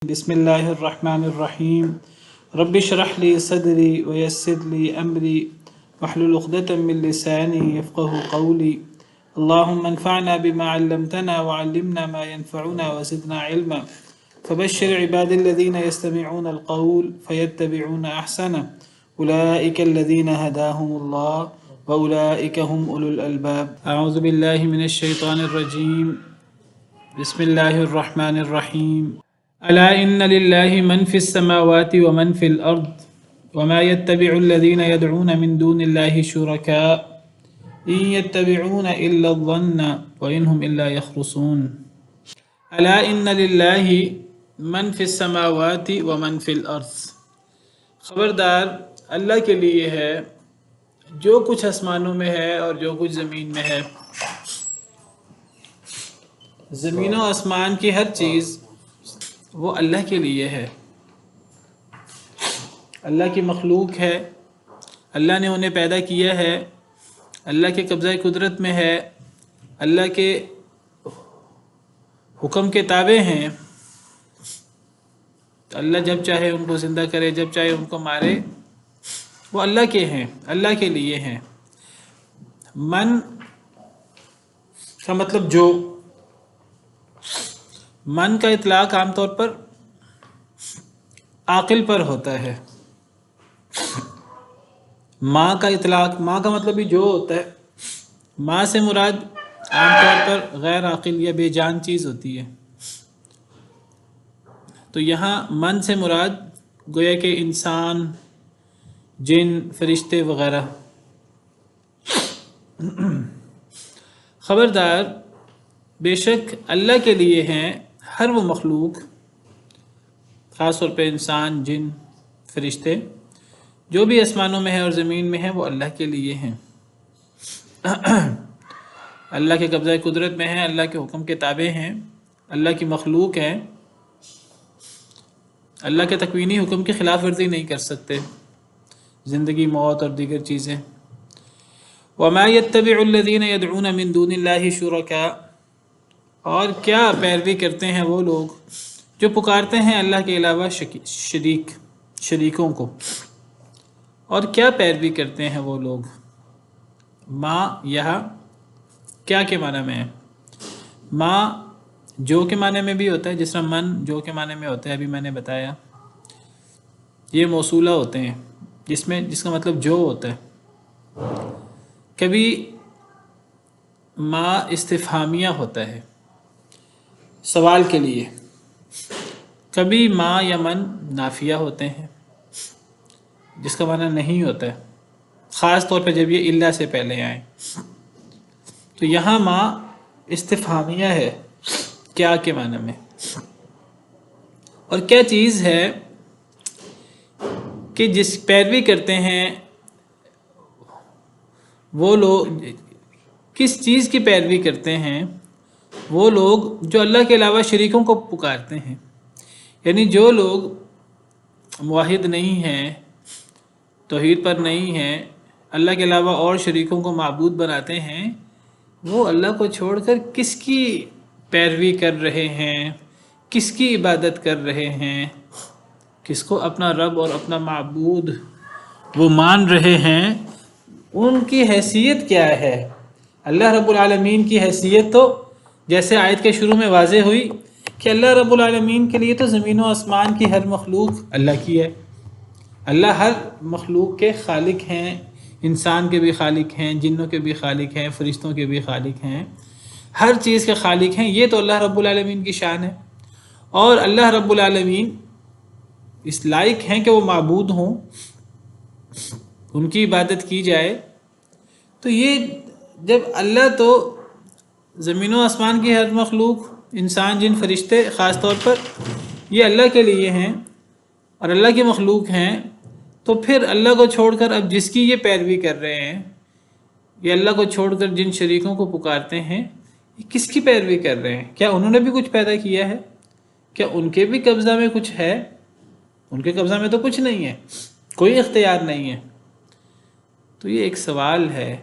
بسم اللہ الرحمن الرحیم رب اشرح لی صدری ویسر لی امری واحلل عقدۃ من لسانی یفقهوا قولی اللهم انفعنا بما علمتنا وعلمنا ما ينفعنا وزدنا علما فبشر عباد الذين يستمعون القول فيتبعون احسنه اولئك الذين هداهم الله واولئك هم اولو الالباب اعوذ باللہ من الشیطان الرجیم بسم اللہ الرحمن الرحیم الا ان للہ من فی السماوات ومن فی الارض وما يتبع الذين يدعون من دون الله شركاء ان يتبعون الا الظن وان هم الا يخرصون الا ان للہ من فی السماوات ومن فی الارض، خبردار اللہ کے لیے ہے جو کچھ آسمانوں میں ہے اور جو کچھ زمین میں ہے۔ زمین و آسمان کی ہر چیز وہ اللہ کے لیے ہے، اللہ کی مخلوق ہے، اللہ نے انہیں پیدا کیا ہے، اللہ کے قبضہ قدرت میں ہے، اللہ کے حکم کے تابع ہیں۔ اللہ جب چاہے ان کو زندہ کرے، جب چاہے ان کو مارے، وہ اللہ کے ہیں، اللہ کے لیے ہیں۔ من کا مطلب جو، من کا اطلاق عام طور پر عاقل پر ہوتا ہے۔ ماں کا اطلاق، ماں کا مطلب بھی جو ہوتا ہے، ماں سے مراد عام طور پر غیر عاقل یا بے جان چیز ہوتی ہے۔ تو یہاں من سے مراد گویا کہ انسان، جن، فرشتے وغیرہ۔ خبردار بے شک اللہ کے لیے ہیں ہر وہ مخلوق، خاص طور پہ انسان، جن، فرشتے، جو بھی آسمانوں میں ہے اور زمین میں ہے، وہ اللہ کے لیے ہیں۔ اللہ کے قبضہ قدرت میں ہیں، اللہ کے حکم کے تابع ہیں، اللہ کی مخلوق ہیں، اللہ کے تکوینی حکم کی خلاف ورزی نہیں کر سکتے، زندگی، موت اور دیگر چیزیں۔ وَمَا يَتَّبِعُ الَّذِينَ يَدْعُونَ مِن دُونِ اللَّهِ شُرَكَاءَ، اور کیا پیروی کرتے ہیں وہ لوگ جو پکارتے ہیں اللہ کے علاوہ شریکوں کو، اور کیا پیروی کرتے ہیں وہ لوگ۔ ماں یہاں کیا کے معنی میں ہے؟ ماں جو کے معنی میں بھی ہوتا ہے، جس طرح من جو کے معنی میں ہوتا ہے، ابھی میں نے بتایا۔ یہ موصولہ ہوتے ہیں جس کا مطلب جو ہوتا ہے۔ کبھی ماں استفہامیہ ہوتا ہے سوال کے لیے، کبھی ماں یا من نافیہ ہوتے ہیں جس کا معنی نہیں ہوتا ہے، خاص طور پہ جب یہ الا سے پہلے آئیں۔ تو یہاں ماں استفہامیہ ہے کیا کے معنی میں، اور کیا چیز ہے کہ جس پیروی کرتے ہیں وہ لوگ، کس چیز کی پیروی کرتے ہیں وہ لوگ جو اللہ کے علاوہ شریکوں کو پکارتے ہیں۔ یعنی جو لوگ موحد نہیں ہیں، توحید پر نہیں ہیں، اللہ کے علاوہ اور شریکوں کو معبود بناتے ہیں، وہ اللہ کو چھوڑ کر کس کی پیروی کر رہے ہیں، کس کی عبادت کر رہے ہیں، کس کو اپنا رب اور اپنا معبود وہ مان رہے ہیں، ان کی حیثیت کیا ہے۔ اللہ رب العالمین کی حیثیت تو جیسے آیت کے شروع میں واضح ہوئی کہ اللہ رب العالمین کے لیے تو زمین و آسمان کی ہر مخلوق اللہ کی ہے۔ اللہ ہر مخلوق کے خالق ہیں، انسان کے بھی خالق ہیں، جنوں کے بھی خالق ہیں، فرشتوں کے بھی خالق ہیں، ہر چیز کے خالق ہیں۔ یہ تو اللہ رب العالمین کی شان ہے، اور اللہ رب العالمین اس لائق ہیں کہ وہ معبود ہوں، ان کی عبادت کی جائے۔ تو یہ جب اللہ تو زمین و آسمان کی ہر مخلوق، انسان، جن، فرشتے خاص طور پر یہ اللہ کے لیے ہیں اور اللہ کی مخلوق ہیں، تو پھر اللہ کو چھوڑ کر اب جس کی یہ پیروی کر رہے ہیں، یہ اللہ کو چھوڑ کر جن شریکوں کو پکارتے ہیں، یہ کس کی پیروی کر رہے ہیں؟ کیا انہوں نے بھی کچھ پیدا کیا ہے؟ کیا ان کے بھی قبضہ میں کچھ ہے؟ ان کے قبضہ میں تو کچھ نہیں ہے، کوئی اختیار نہیں ہے۔ تو یہ ایک سوال ہے،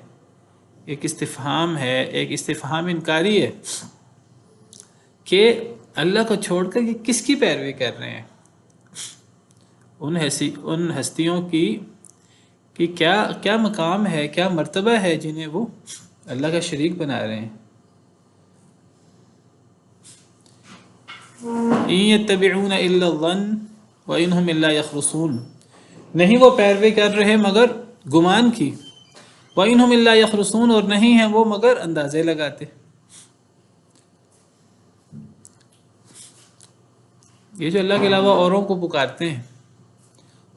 ایک استفہام ہے، ایک استفہام انکاری ہے کہ اللہ کو چھوڑ کر یہ کس کی پیروی کر رہے ہیں؟ ان ہستیوں کی کہ کیا مقام ہے، کیا مرتبہ ہے جنہیں وہ اللہ کا شریک بنا رہے ہیں۔ إِن يَتَّبِعُونَ إِلَّا الظَّنَّ وَإِنْ هُمْ إِلَّا يَخْرُصُونَ، نہیں وہ پیروی کر رہے مگر گمان کی، وَإِنْ هُمْ إِلَّا يَخْرُصُونَ، اور نہیں ہیں وہ مگر اندازے لگاتے۔ یہ جو اللہ کے علاوہ اوروں کو پکارتے ہیں،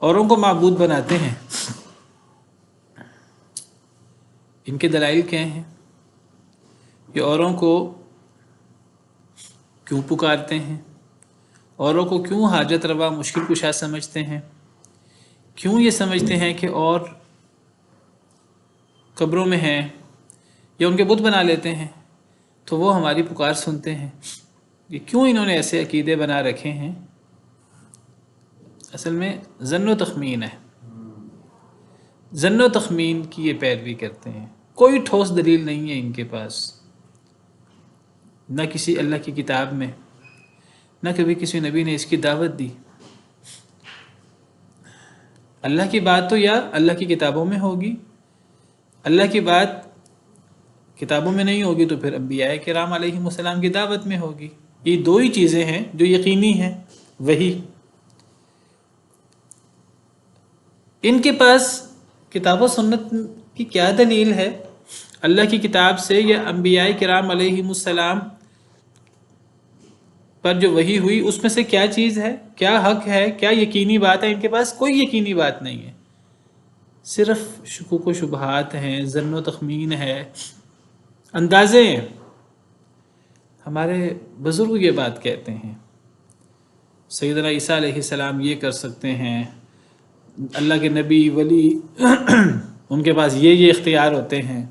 اوروں کو معبود بناتے ہیں، ان کے دلائل کیا ہیں؟ یہ اوروں کو کیوں پکارتے ہیں؟ اوروں کو کیوں حاجت روا مشکل کشا سمجھتے ہیں؟ کیوں یہ سمجھتے ہیں کہ اور قبروں میں ہیں یا ان کے بت بنا لیتے ہیں تو وہ ہماری پکار سنتے ہیں؟ یہ کیوں انہوں نے ایسے عقیدے بنا رکھے ہیں؟ اصل میں ظن و تخمین ہے، ظن و تخمین کی یہ پیروی کرتے ہیں۔ کوئی ٹھوس دلیل نہیں ہے ان کے پاس، نہ کسی اللہ کی کتاب میں، نہ کبھی کسی نبی نے اس کی دعوت دی۔ اللہ کی بات تو یا اللہ کی کتابوں میں ہوگی، اللہ کی بات کتابوں میں نہیں ہوگی تو پھر انبیاء کرام علیہم السلام کی دعوت میں ہوگی۔ یہ دو ہی چیزیں ہیں جو یقینی ہیں۔ وہی ان کے پاس کتاب و سنت کی کیا دلیل ہے؟ اللہ کی کتاب سے یا انبیاء کرام علیہم السلام پر جو وحی ہوئی اس میں سے کیا چیز ہے، کیا حق ہے، کیا یقینی بات ہے؟ ان کے پاس کوئی یقینی بات نہیں ہے، صرف شکوک و شبہات ہیں، ظن و تخمین ہے، اندازے ہیں۔ ہمارے بزرگ یہ بات کہتے ہیں، سیدنا عیسیٰ علیہ السلام یہ کر سکتے ہیں، اللہ کے نبی ولی ان کے پاس یہ اختیار ہوتے ہیں۔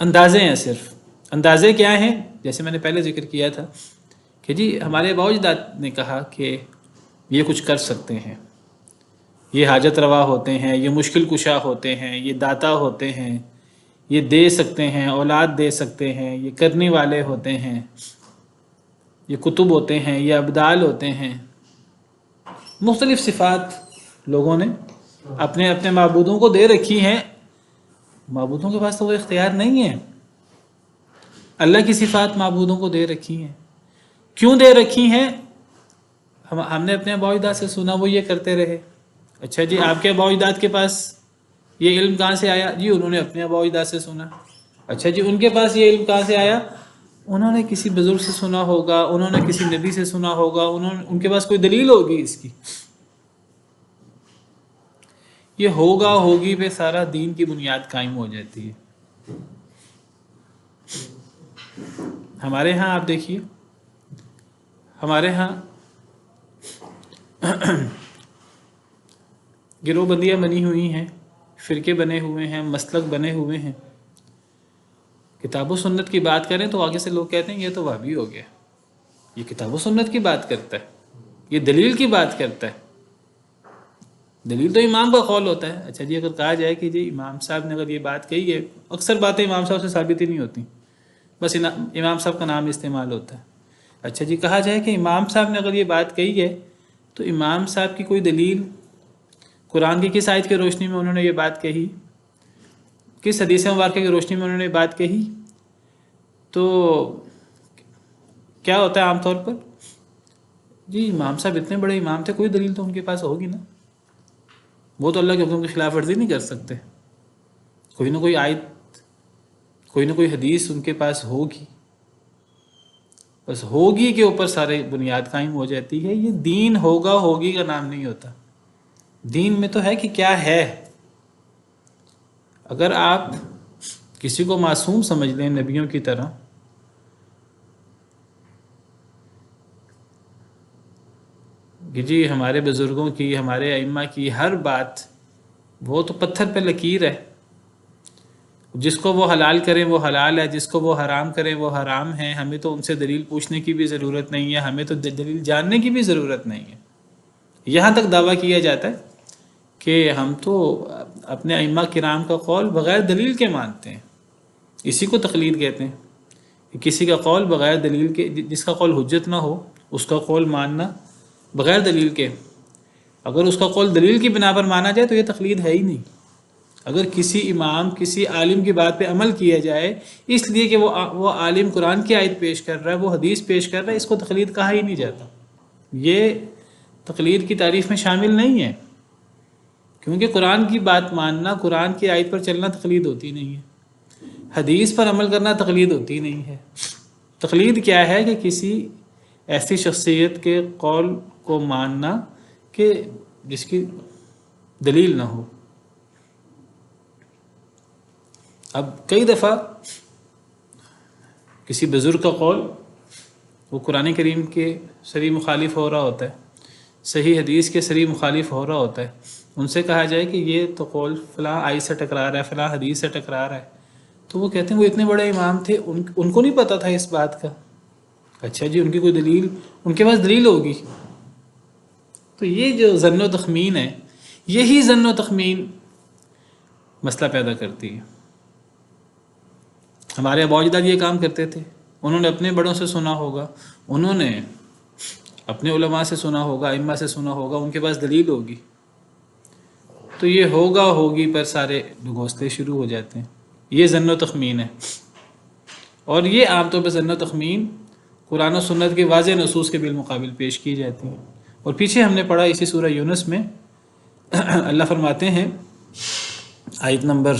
اندازے ہیں، صرف اندازے کیا ہیں؟ جیسے میں نے پہلے ذکر کیا تھا کہ جی ہمارے آباء و اجداد نے کہا کہ یہ کچھ کر سکتے ہیں، یہ حاجت روا ہوتے ہیں، یہ مشکل کشا ہوتے ہیں، یہ داتا ہوتے ہیں، یہ دے سکتے ہیں، اولاد دے سکتے ہیں، یہ کرنے والے ہوتے ہیں، یہ کتب ہوتے ہیں، یہ ابدال ہوتے ہیں۔ مختلف صفات لوگوں نے اپنے اپنے معبودوں کو دے رکھی ہیں۔ معبودوں کے پاس تو وہ اختیار نہیں ہے۔ اللہ کی صفات معبودوں کو دے رکھی ہیں۔ کیوں دے رکھی ہیں؟ ہم نے اپنے آباء و اجداد سے سنا، وہ یہ کرتے رہے۔ اچھا جی، آپ کے آباء و اجداد کے پاس یہ علم کہاں سے آیا؟ جی انہوں نے اپنے آباء و اجداد سے سنا۔ اچھا جی، ان کے پاس یہ علم کہاں سے آیا؟ انہوں نے کسی بزرگ سے سنا ہوگا، انہوں نے کسی نبی سے سنا ہوگا، ان کے پاس کوئی دلیل ہوگی اس کی۔ یہ ہوگا ہوگی پہ سارا دین کی بنیاد قائم ہو جاتی ہے۔ ہمارے ہاں آپ دیکھیے، ہمارے ہاں گروہ بندیاں بنی ہوئی ہیں، فرقے بنے ہوئے ہیں، مسلک بنے ہوئے ہیں۔ کتاب و سنت کی بات کریں تو آگے سے لوگ کہتے ہیں یہ تو وہابی ہو گیا، یہ کتاب و سنت کی بات کرتا ہے، یہ دلیل کی بات کرتا ہے۔ دلیل تو امام کا قول ہوتا ہے۔ اچھا جی، اگر کہا جائے کہ جی امام صاحب نے اگر یہ بات کہی ہے، اکثر باتیں امام صاحب سے ثابت ہی نہیں ہوتی، بس امام صاحب کا نام استعمال ہوتا ہے۔ اچھا جی، کہا جائے کہ امام صاحب نے اگر یہ بات کہی ہے تو امام صاحب کی کوئی دلیل، قرآن کی کس آیت کی روشنی میں انہوں نے یہ بات کہی، کس حدیث مبارکہ کی روشنی میں انہوں نے بات کہی؟ تو کیا ہوتا ہے عام طور پر؟ جی امام صاحب اتنے بڑے امام تھے، کوئی دلیل تو ان کے پاس ہوگی نا، وہ تو اللہ کے حکم کی خلاف ورزی نہیں کر سکتے، کوئی نہ کوئی آیت، کوئی نہ کوئی حدیث ان کے پاس ہوگی، بس ہوگی کے اوپر سارے بنیاد قائم ہو جاتی ہے۔ یہ دین ہوگا ہوگی کا نام نہیں ہوتا، دین میں تو ہے کہ کیا ہے۔ اگر آپ کسی کو معصوم سمجھ لیں نبیوں کی طرح، کہ جی ہمارے بزرگوں کی، ہمارے ائمہ کی ہر بات وہ تو پتھر پہ لکیر ہے، جس کو وہ حلال کریں وہ حلال ہے، جس کو وہ حرام کریں وہ حرام ہے، ہمیں تو ان سے دلیل پوچھنے کی بھی ضرورت نہیں ہے، ہمیں تو دلیل جاننے کی بھی ضرورت نہیں ہے۔ یہاں تک دعویٰ کیا جاتا ہے کہ ہم تو اپنے ائمہ کرام کا قول بغیر دلیل کے مانتے ہیں۔ اسی کو تقلید کہتے ہیں کہ کسی کا قول بغیر دلیل کے، جس کا قول حجت نہ ہو اس کا قول ماننا بغیر دلیل کے، اگر اس کا قول دلیل کی بنا پر مانا جائے تو یہ تقلید ہے ہی نہیں۔ اگر کسی امام کسی عالم کی بات پہ عمل کیا جائے اس لیے کہ وہ عالم قرآن کی آیت پیش کر رہا ہے، وہ حدیث پیش کر رہا ہے، اس کو تقلید کہا ہی نہیں جاتا۔ یہ تقلید کی تعریف میں شامل نہیں ہے، کیونکہ قرآن کی بات ماننا، قرآن کی آیت پر چلنا تقلید ہوتی نہیں ہے، حدیث پر عمل کرنا تقلید ہوتی نہیں ہے۔ تقلید کیا ہے کہ کسی ایسی شخصیت کے قول کو ماننا کہ جس کی دلیل نہ ہو۔ اب کئی دفعہ کسی بزرگ کا قول وہ قرآن کریم کے صریح مخالف ہو رہا ہوتا ہے، صحیح حدیث کے صریح مخالف ہو رہا ہوتا ہے، ان سے کہا جائے کہ یہ تو قول فلاں آیت سے ٹکرا رہا ہے، فلاں حدیث سے ٹکرا رہا ہے، تو وہ کہتے ہیں وہ اتنے بڑے امام تھے، ان کو نہیں پتہ تھا اس بات کا۔ اچھا جی، ان کی کوئی دلیل، ان کے پاس دلیل ہوگی۔ تو یہ جو ظن و تخمین ہے، یہی ظن و تخمین مسئلہ پیدا کرتی ہے۔ ہمارے ابا اجداد یہ کام کرتے تھے، انہوں نے اپنے بڑوں سے سنا ہوگا، انہوں نے اپنے علماء سے سنا ہوگا، ائمہ سے سنا ہوگا، ان کے پاس دلیل ہوگی، تو یہ ہوگی پر سارے ڈگوسلے شروع ہو جاتے ہیں۔ یہ ظن و تخمین ہے، اور یہ عام طور پہ ظن و تخمین قرآن و سنت کے واضح نصوص کے بالمقابل پیش کی جاتی ہیں۔ اور پیچھے ہم نے پڑھا اسی سورہ یونس میں اللہ فرماتے ہیں آیت نمبر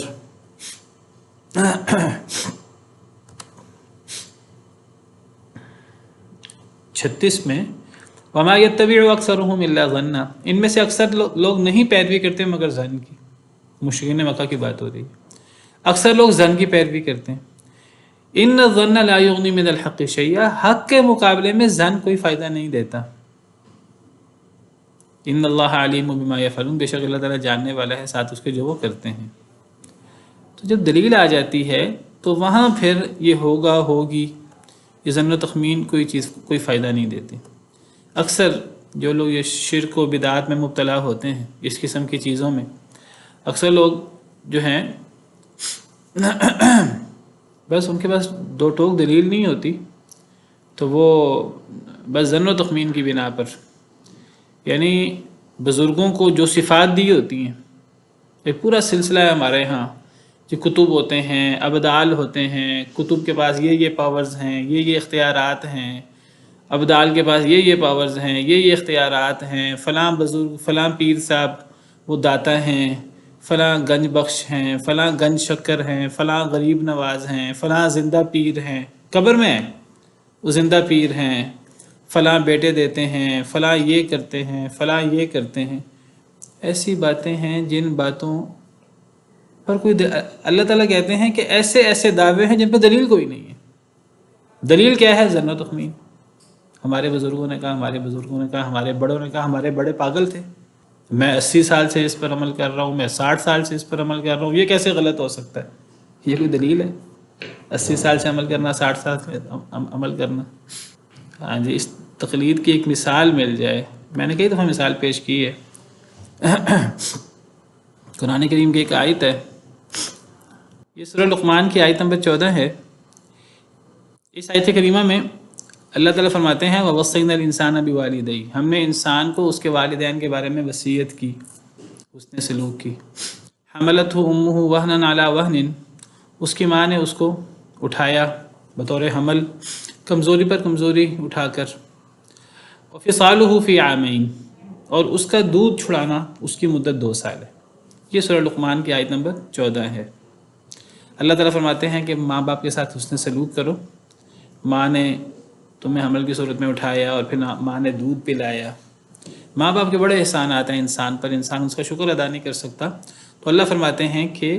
36 میں، وَمَا يَتَّبِعُ أَكْثَرُهُمْ إِلَّا ظَنًّا، ان میں سے اکثر لوگ نہیں پیروی کرتے مگر ظن کی۔ مشرکین مکہ کی بات ہو رہی ہے، اکثر لوگ ظن کی پیروی کرتے ہیں۔ إِنَّ الظَّنَّ لَا يُغْنِي مِنَ الْحَقِّ شَيْئًا، حق کے مقابلے میں ظن کوئی فائدہ نہیں دیتا۔ ان اللہ علیم بما یفعلون، بے شک اللہ تعالیٰ جاننے والا ہے ساتھ اس کے جو وہ کرتے ہیں۔ تو جب دلیل آ جاتی ہے تو وہاں پھر یہ ہوگی، یہ ظن و تخمین کوئی فائدہ نہیں دیتے۔ اکثر جو لوگ یہ شرک و بدعات میں مبتلا ہوتے ہیں، اس قسم کی چیزوں میں، اکثر لوگ جو ہیں بس ان کے پاس دو ٹوک دلیل نہیں ہوتی، تو وہ بس ظن و تخمین کی بنا پر، یعنی بزرگوں کو جو صفات دی ہوتی ہیں، ایک پورا سلسلہ ہے ہمارے ہاں، جو کتب ہوتے ہیں، ابدال ہوتے ہیں، کتب کے پاس یہ پاورز ہیں، یہ اختیارات ہیں، ابدال کے پاس یہ پاورز ہیں، یہ اختیارات ہیں، فلاں بزرگ، فلاں پیر صاحب وہ داتا ہیں، فلاں گنج بخش ہیں، فلاں گنج شکر ہیں، فلاں غریب نواز ہیں، فلاں زندہ پیر ہیں، قبر میں ہیں وہ زندہ پیر ہیں، فلاں بیٹے دیتے ہیں، فلاں یہ کرتے ہیں، فلاں یہ کرتے ہیں۔ ایسی باتیں ہیں جن باتوں پر اللہ تعالیٰ کہتے ہیں کہ ایسے دعوے ہیں جن پہ دلیل کوئی نہیں ہے۔ دلیل کیا ہے؟ ظن و تخمین۔ ہمارے بزرگوں نے کہا، ہمارے بزرگوں نے کہا، ہمارے بڑوں نے کہا، ہمارے بڑے پاگل تھے، میں 80 سال سے اس پر عمل کر رہا ہوں، میں 60 سال سے اس پر عمل کر رہا ہوں، یہ کیسے غلط ہو سکتا ہے؟ یہ کوئی دلیل ہے؟ 80 سال سے عمل کرنا، 60 سال سے عمل کرنا؟ ہاں جی، اس تقلید کی ایک مثال مل جائے، میں نے کئی دفعہ مثال پیش کی ہے۔ قرآن کریم کی ایک آیت ہے، یہ سورہ لقمان کی آیت نمبر 14 ہے۔ اس آیت کریمہ میں اللہ تعالیٰ فرماتے ہیں وَوَصَّيْنَا الْإِنسَانَ بِوَالِدَيْهِ، ہم نے انسان کو اس کے والدین کے بارے میں وصیت کی، اس نے سلوک کی۔ حَمَلَتْهُ أُمُّهُ وَهْنًا عَلَى وَهْنٍ، اس کی ماں نے اس کو اٹھایا بطور حمل، کمزوری پر کمزوری اٹھا کر۔ وَفِصَالُهُ فِي عَامَيْنِ، اور اس کا دودھ چھڑانا اس کی مدت 2 سال ہے۔ یہ سورہ لقمان کی آیت نمبر 14 ہے۔ اللہ تعالیٰ فرماتے ہیں کہ ماں باپ کے ساتھ حسن سلوک کرو۔ ماں نے تمہیں حمل کی صورت میں اٹھایا اور پھر ماں نے دودھ پلایا۔ ماں باپ کے بڑے احسانات ہیں انسان پر، انسان اس کا شکر ادا نہیں کر سکتا، تو اللہ فرماتے ہیں کہ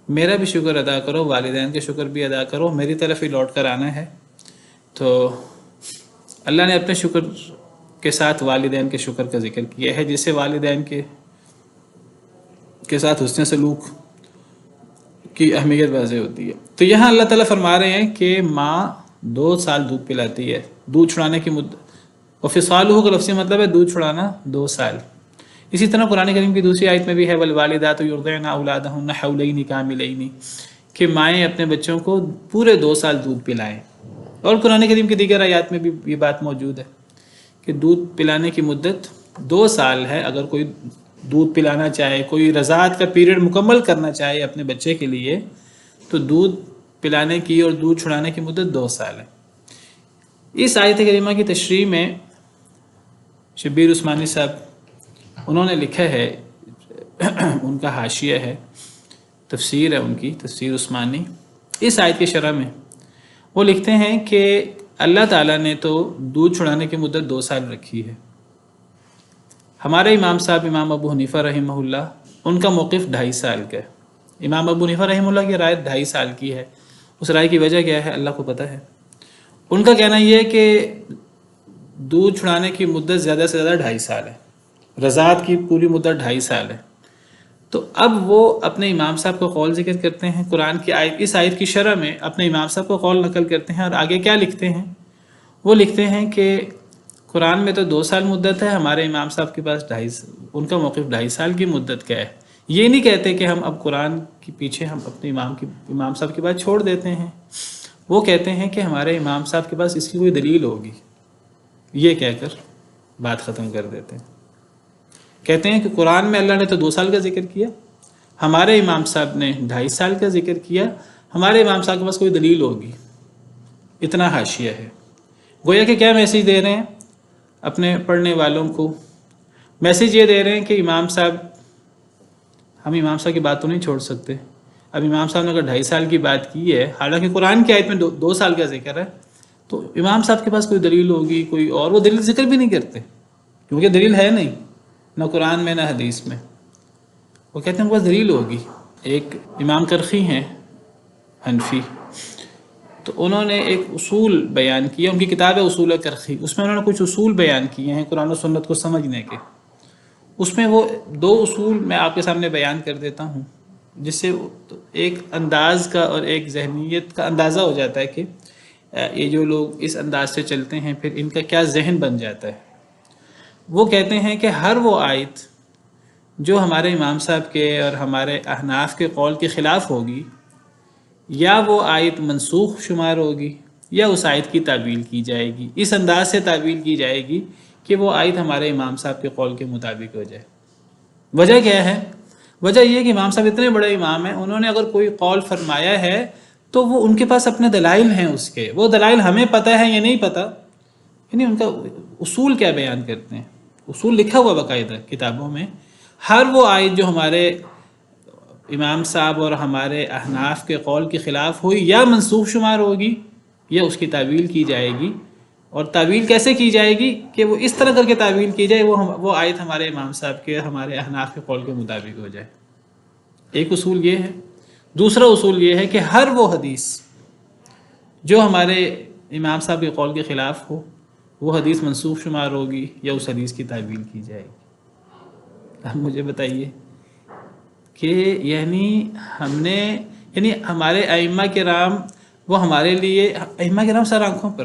میرا بھی شکر ادا کرو، والدین کے شکر بھی ادا کرو، میری طرف ہی لوٹ کر آنا ہے۔ تو اللہ نے اپنے شکر کے ساتھ والدین کے شکر کا ذکر کیا ہے، جس سے والدین کے ساتھ حسن سلوک کی اہمیت واضح ہوتی ہے۔ تو یہاں اللہ تعالیٰ فرما رہے ہیں کہ ماں 2 سال دودھ پلاتی ہے، دودھ چھڑانے کی مدت، اور فصالہ کا لفظی مطلب ہے دودھ چھڑانا 2 سال۔ اسی طرح قرآن کریم کی دوسری آیت میں بھی ہے وَالْوَالِدَاتُ يُرْضِعْنَ أَوْلَادَهُنَّ حَوْلَيْنِ كَامِلَيْنِ، کہ مائیں اپنے بچوں کو پورے 2 سال دودھ پلائیں، اور قرآن کریم کی دیگر آیات میں بھی یہ بات موجود ہے کہ دودھ پلانے کی مدت 2 سال ہے۔ اگر کوئی دودھ پلانا چاہے، کوئی رضاعت کا پیریڈ مکمل کرنا چاہے اپنے بچے کے لیے، تو دودھ پلانے کی اور دودھ چھڑانے کی مدت 2 سال ہے۔ اس آیت کریمہ کی تشریح میں شبیر عثمانی صاحب انہوں نے لکھا ہے، ان کا حاشیہ ہے، تفسیر ہے ان کی، تفسیر عثمانی، اس آیت کی شرح میں وہ لکھتے ہیں کہ اللہ تعالیٰ نے تو دودھ چھڑانے کی مدت 2 سال رکھی ہے۔ ہمارے امام صاحب امام ابو حنیفہ رحمہ اللہ، ان کا موقف 2.5 سال کا ہے۔ امام ابو حنیفہ رحمہ اللہ کی رائے 2.5 سال کی ہے۔ اس رائے کی وجہ کیا ہے اللہ کو پتہ ہے۔ ان کا کہنا یہ ہے کہ دودھ چھڑانے کی مدت زیادہ سے زیادہ 2.5 سال ہے، رضاعت کی پوری مدت 2.5 سال ہے۔ تو اب وہ اپنے امام صاحب کو قول ذکر کرتے ہیں، قرآن کی آیت، اس آیت کی شرح میں اپنے امام صاحب کو قول نقل کرتے ہیں، اور آگے کیا لکھتے ہیں؟ وہ لکھتے ہیں کہ قرآن میں تو 2 سال مدت ہے، ہمارے امام صاحب کے پاس 2.5، ان کا موقف 2.5 سال کی مدت کا ہے۔ یہ نہیں کہتے کہ ہم اب قرآن کے پیچھے ہم اپنے امام صاحب کی بات چھوڑ دیتے ہیں، وہ کہتے ہیں کہ ہمارے امام صاحب کے پاس اس کی کوئی دلیل ہوگی، یہ کہہ کر بات ختم کر دیتے ہیں۔ کہتے ہیں کہ قرآن میں اللہ نے تو 2 سال کا ذکر کیا، ہمارے امام صاحب نے 2.5 سال کا ذکر کیا، ہمارے امام صاحب کے پاس کوئی دلیل ہوگی۔ اتنا حاشیہ ہے۔ گویا کہ کیا میسیج دے رہے ہیں اپنے پڑھنے والوں کو؟ میسیج یہ دے رہے ہیں کہ امام صاحب، ہم امام صاحب کی بات تو نہیں چھوڑ سکتے۔ اب امام صاحب نے اگر 2.5 سال کی بات کی ہے، حالانکہ قرآن کی آیت میں 2 سال کا ذکر ہے، تو امام صاحب کے پاس کوئی دلیل ہوگی، کوئی اور، وہ دلیل ذکر بھی نہیں کرتے کیونکہ دلیل ہے نہیں، نہ قرآن میں نہ حدیث میں۔ وہ کہتے ہیں ان کے پاس دلیل ہوگی۔ ایک امام کرخی ہیں حنفی، تو انہوں نے ایک اصول بیان کیا، ان کی کتاب ہے اصول کرخی، اس میں انہوں نے کچھ اصول بیان کیے ہیں قرآن و سنت کو سمجھنے کے۔ اس میں وہ 2 اصول میں آپ کے سامنے بیان کر دیتا ہوں، جس سے ایک انداز کا اور ایک ذہنیت کا اندازہ ہو جاتا ہے کہ یہ جو لوگ اس انداز سے چلتے ہیں پھر ان کا کیا ذہن بن جاتا ہے۔ وہ کہتے ہیں کہ ہر وہ آیت جو ہمارے امام صاحب کے اور ہمارے احناف کے قول کے خلاف ہوگی، یا وہ آیت منسوخ شمار ہوگی یا اس آیت کی تعویل کی جائے گی، اس انداز سے تعویل کی جائے گی کہ وہ آیت ہمارے امام صاحب کے قول کے مطابق ہو جائے۔ وجہ کیا ہے؟ وجہ یہ کہ امام صاحب اتنے بڑے امام ہیں، انہوں نے اگر کوئی قول فرمایا ہے تو وہ ان کے پاس اپنے دلائل ہیں، اس کے وہ دلائل ہمیں پتہ ہے یا نہیں پتہ، یعنی ان کا اصول کیا بیان کرتے ہیں، اصول لکھا ہوا باقاعدہ کتابوں میں۔ ہر وہ آیت جو ہمارے امام صاحب اور ہمارے احناف کے قول کے خلاف ہوئی یا منسوخ شمار ہوگی یا اس کی تعویل کی جائے گی، اور تعویل کیسے کی جائے گی کہ وہ اس طرح کر کے تعویل کی جائے وہ آیت ہمارے امام صاحب کے، ہمارے احناف کے قول کے مطابق ہو جائے۔ ایک اصول یہ ہے۔ دوسرا اصول یہ ہے کہ ہر وہ حدیث جو ہمارے امام صاحب کے قول کے خلاف ہو، وہ حدیث منسوخ شمار ہوگی یا اس حدیث کی تعویل کی جائے گی۔ اب مجھے بتائیے کہ یعنی ہمارے ائمہ کرام، وہ ہمارے لیے، ائمہ کرام سر آنکھوں پر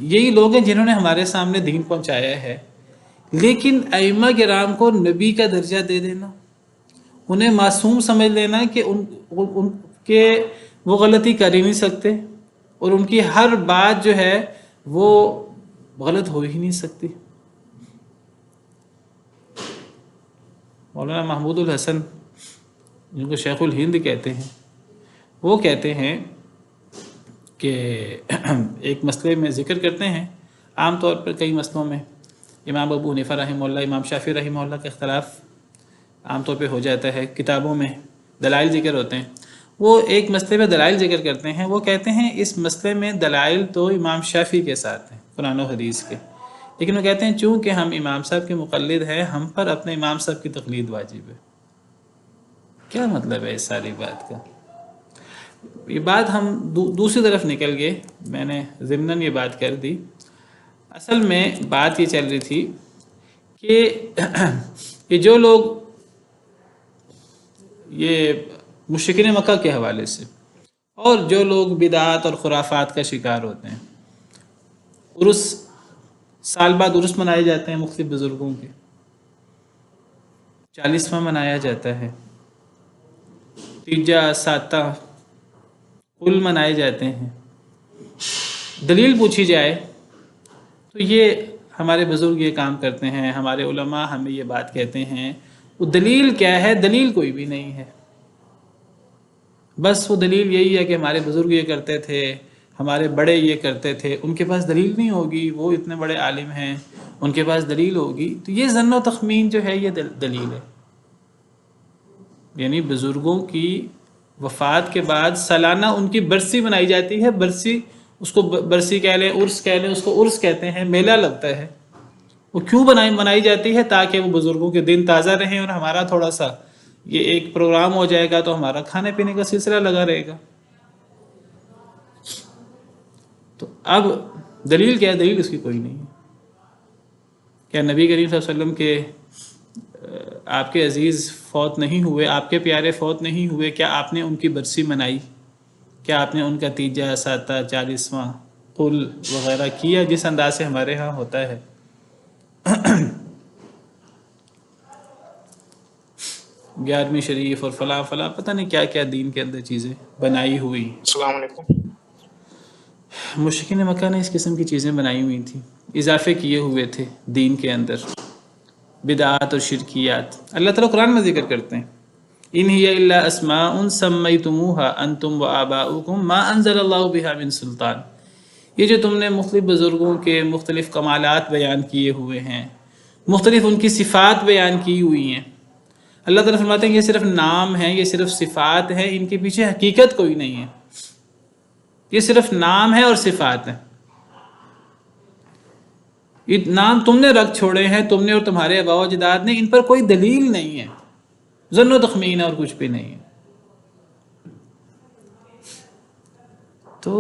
یہی لوگ ہیں جنہوں نے ہمارے سامنے دین پہنچایا ہے، لیکن ائمہ کرام کو نبی کا درجہ دے دینا، انہیں معصوم سمجھ لینا کہ ان کے وہ غلطی کر ہی نہیں سکتے، اور ان کی ہر بات جو ہے وہ غلط ہو ہی نہیں سکتی۔ مولانا محمود الحسن، جن کو شیخ الہند کہتے ہیں، وہ کہتے ہیں کہ ایک مسئلے میں ذکر کرتے ہیں، عام طور پر کئی مسئلوں میں امام ابو حنیفہ رحمہ اللہ، امام شافعی رحمہ اللہ کا اختلاف عام طور پہ ہو جاتا ہے، کتابوں میں دلائل ذکر ہوتے ہیں۔ وہ ایک مسئلے میں دلائل ذکر کرتے ہیں، وہ کہتے ہیں اس مسئلے میں دلائل تو امام شافعی کے ساتھ ہیں قرآن و حدیث کے، لیکن وہ کہتے ہیں چونکہ ہم امام صاحب کے مقلد ہیں، ہم پر اپنے امام صاحب کی تقلید واجب ہے۔ کیا مطلب ہے اس ساری بات کا؟ یہ بات ہم دوسری طرف نکل گئے، میں نے ضمناً یہ بات کر دی۔ اصل میں بات یہ چل رہی تھی کہ جو لوگ یہ مشرکین مکہ کے حوالے سے، اور جو لوگ بدعات اور خرافات کا شکار ہوتے ہیں، عرس، سال بعد عرس منائے جاتے ہیں مختلف بزرگوں کے، 40واں منایا جاتا ہے، تیجا ساتہ کل منائے جاتے ہیں، دلیل پوچھی جائے تو یہ ہمارے بزرگ یہ کام کرتے ہیں، ہمارے علماء ہمیں یہ بات کہتے ہیں، وہ دلیل کیا ہے؟ دلیل کوئی بھی نہیں ہے، بس وہ دلیل یہی ہے کہ ہمارے بزرگ یہ کرتے تھے، ہمارے بڑے یہ کرتے تھے، ان کے پاس دلیل نہیں ہوگی، وہ اتنے بڑے عالم ہیں ان کے پاس دلیل ہوگی، تو یہ ظن و تخمین جو ہے یہ دلیل ہے۔ یعنی بزرگوں کی وفات کے بعد سالانہ ان کی برسی منائی جاتی ہے، برسی اس کو برسی کہہ لیں، عرس کہہ لیں، اس کو عرس کہتے ہیں، میلہ لگتا ہے۔ وہ کیوں منائی جاتی ہے؟ تاکہ وہ بزرگوں کے دن تازہ رہیں، اور ہمارا تھوڑا سا یہ ایک پروگرام ہو جائے گا تو ہمارا کھانے پینے کا سلسلہ لگا رہے گا۔ تو اب دلیل کیا ہے؟ دلیل اس کی کوئی نہیں ہے۔ کیا نبی کریم صلی اللہ علیہ وسلم کے آپ کے عزیز فوت نہیں ہوئے، آپ کے پیارے فوت نہیں ہوئے؟ کیا آپ نے ان کی برسی منائی؟ کیا آپ نے ان کا تیجا ساتہ 40واں قل وغیرہ کیا جس انداز سے ہمارے ہاں ہوتا ہے؟ 11ویں شریف اور فلاں فلاں پتہ نہیں کیا کیا دین کے اندر چیزیں بنائی ہوئی۔ السلام علیکم۔ مشرکین مکہ نے اس قسم کی چیزیں بنائی ہوئی تھیں، اضافے کیے ہوئے تھے دین کے اندر، بدعات اور شرکیات۔ اللہ تعالیٰ قرآن میں ذکر کرتے ہیں ان ہی الا اسماء سمیتموها انتم وآباؤکم ما انزل اللہ بہا من سلطان۔ یہ جو تم نے مختلف بزرگوں کے مختلف کمالات بیان کیے ہوئے ہیں، مختلف ان کی صفات بیان کی ہوئی ہیں، اللہ تعالیٰ فرماتے ہیں یہ صرف نام ہیں، یہ صرف صفات ہیں، ان کے پیچھے حقیقت کوئی نہیں ہے، یہ صرف نام ہے اور صفات ہیں۔ یہ نام تم نے رکھ چھوڑے ہیں، تم نے اور تمہارے آباء و اجداد نے، ان پر کوئی دلیل نہیں ہے، ظن و تخمین اور کچھ بھی نہیں ہے۔ تو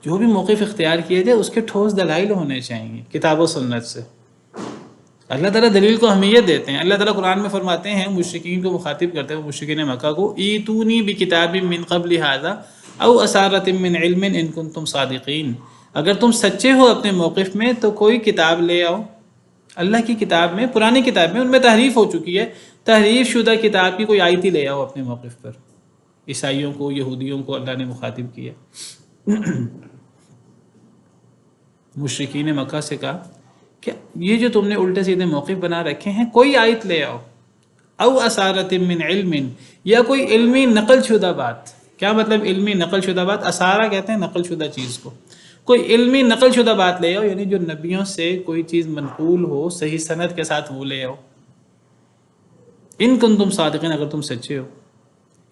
جو بھی موقف اختیار کیا جائے اس کے ٹھوس دلائل ہونے چاہیے کتاب و سنت سے۔ اللہ تعالیٰ دلیل کو اہمیت دیتے ہیں۔ اللہ تعالیٰ قرآن میں فرماتے ہیں، مشرکین کو مخاطب کرتے ہیں، مشرکین مکہ کو، ایتونی بکتاب من قبل ھذا او اثارۃ من علم ان کنتم صادقین۔ اگر تم سچے ہو اپنے موقف میں تو کوئی کتاب لے آؤ، اللہ کی کتاب میں، پرانی کتاب میں، ان میں تحریف ہو چکی ہے، تحریف شدہ کتاب کی کوئی آیت ہی لے آؤ اپنے موقف پر۔ عیسائیوں کو، یہودیوں کو اللہ نے مخاطب کیا، مشرکین مکہ سے کہا کہ یہ جو تم نے الٹے سیدھے موقف بنا رکھے ہیں، کوئی آیت لے آؤ، او اثارۃ من علم، یا کوئی علمی نقل شدہ بات۔ کیا مطلب علمی نقل شدہ بات؟ اثارہ کہتے ہیں نقل شدہ چیز کو، کوئی علمی نقل شدہ بات لے آؤ، یعنی جو نبیوں سے کوئی چیز منقول ہو صحیح سند کے ساتھ، وہ لے آؤ، ان کنتم صادقین، اگر تم سچے ہو۔